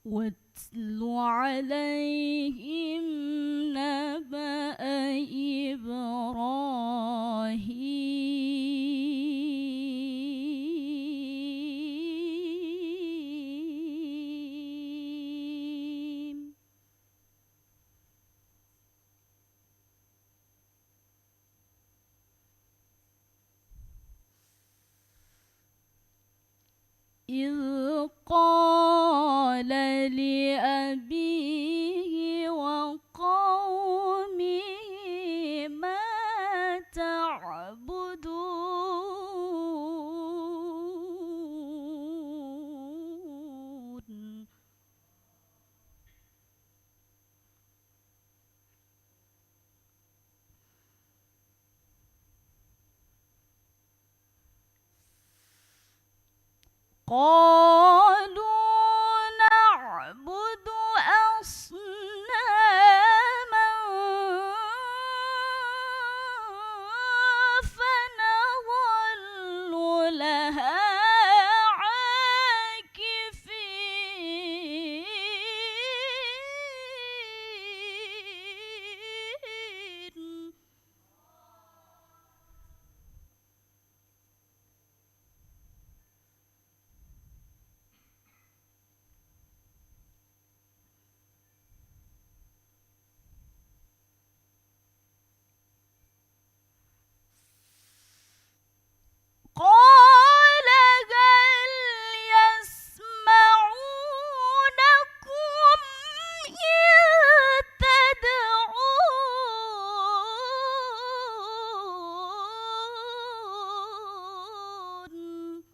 واتل عليهم نبأ إبراهيم إذ قال لأبيه وقومه ما تعبدون قالوا نعبد أصناما فنظل لها عاكفين قال هل يسمعونكم إذ تدعون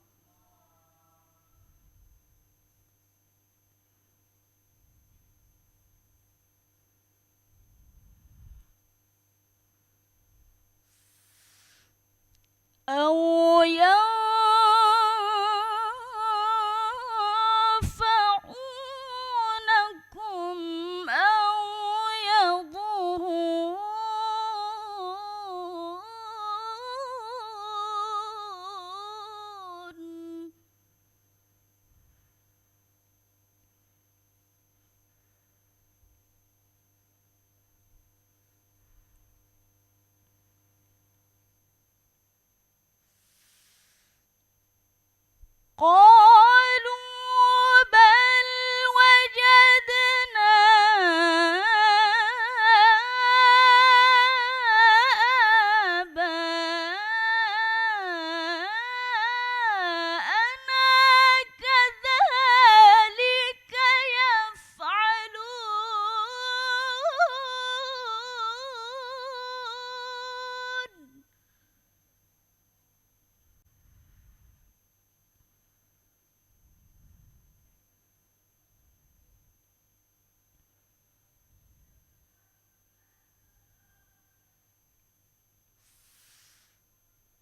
أو ينفعونكم أو يضرون قالوا بل وجدنا آباءنا كذلك يفعلون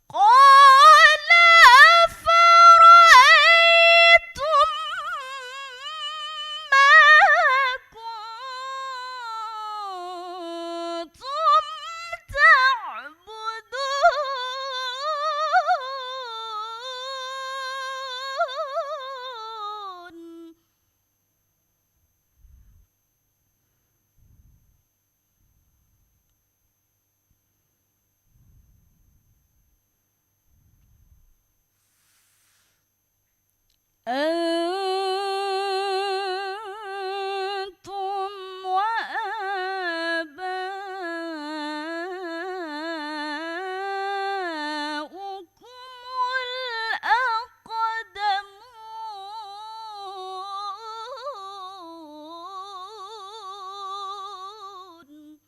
قال أفرأيتم ما كنتم تعبدون أنتم وآباؤكم الأقدمون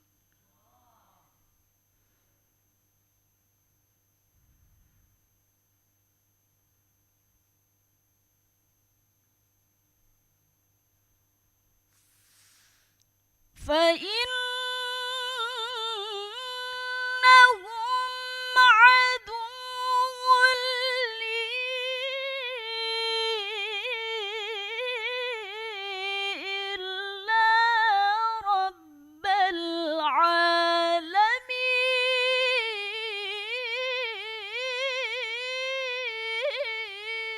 فإنهم عدو لي إلا رب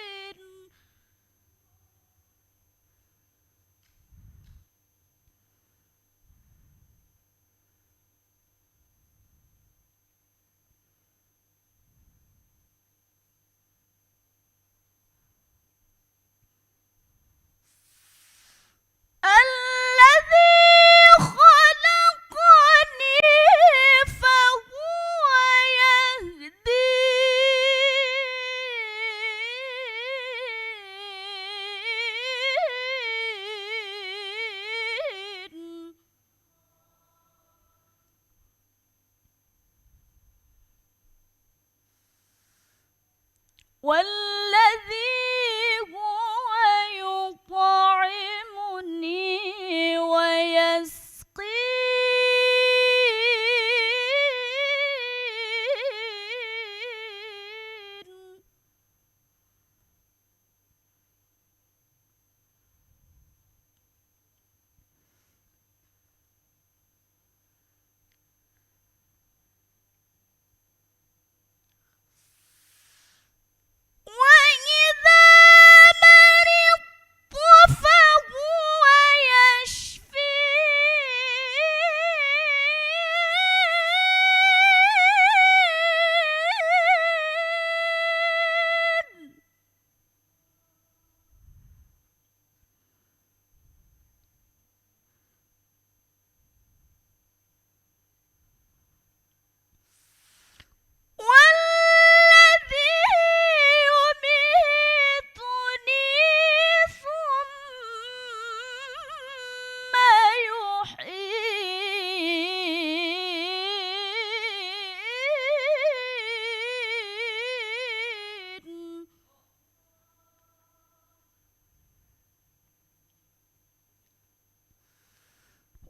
العالمين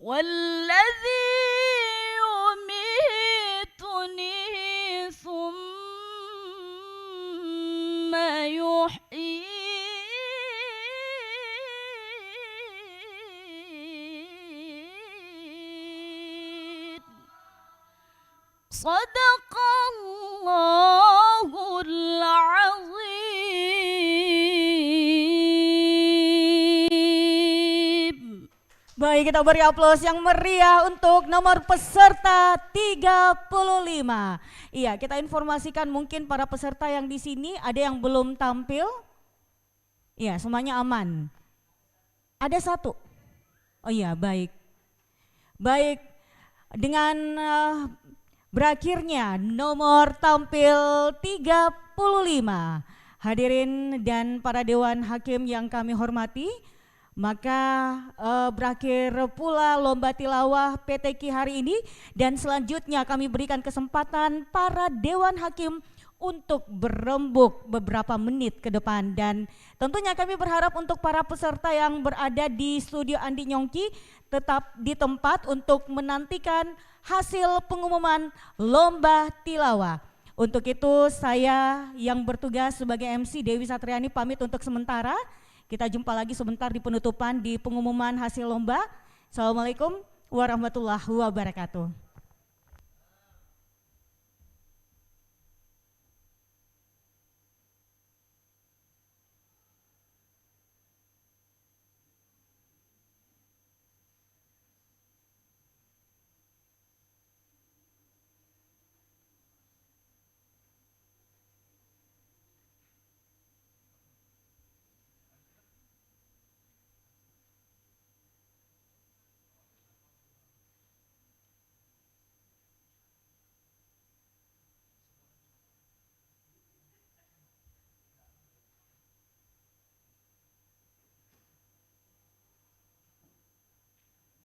والذي يميتني ثم يحيين صدق الله العظيم. Baik, kita beri aplaus yang meriah untuk nomor peserta 35. Iya, kita informasikan mungkin para peserta yang di sini ada yang belum tampil. Iya, semuanya aman. Ada satu. Oh iya, baik. Baik, dengan berakhirnya nomor tampil 35. Hadirin dan para Dewan Hakim yang kami hormati, maka berakhir pula lomba tilawah PTQ hari ini, dan selanjutnya kami berikan kesempatan para Dewan Hakim untuk berembuk beberapa menit ke depan, dan tentunya kami berharap untuk para peserta yang berada di studio Andi Nyongki tetap di tempat untuk menantikan hasil pengumuman lomba tilawah. Untuk itu saya yang bertugas sebagai MC Dewi Satriani pamit untuk sementara. Kita jumpa lagi sebentar di penutupan di pengumuman hasil lomba. Assalamualaikum warahmatullahi wabarakatuh.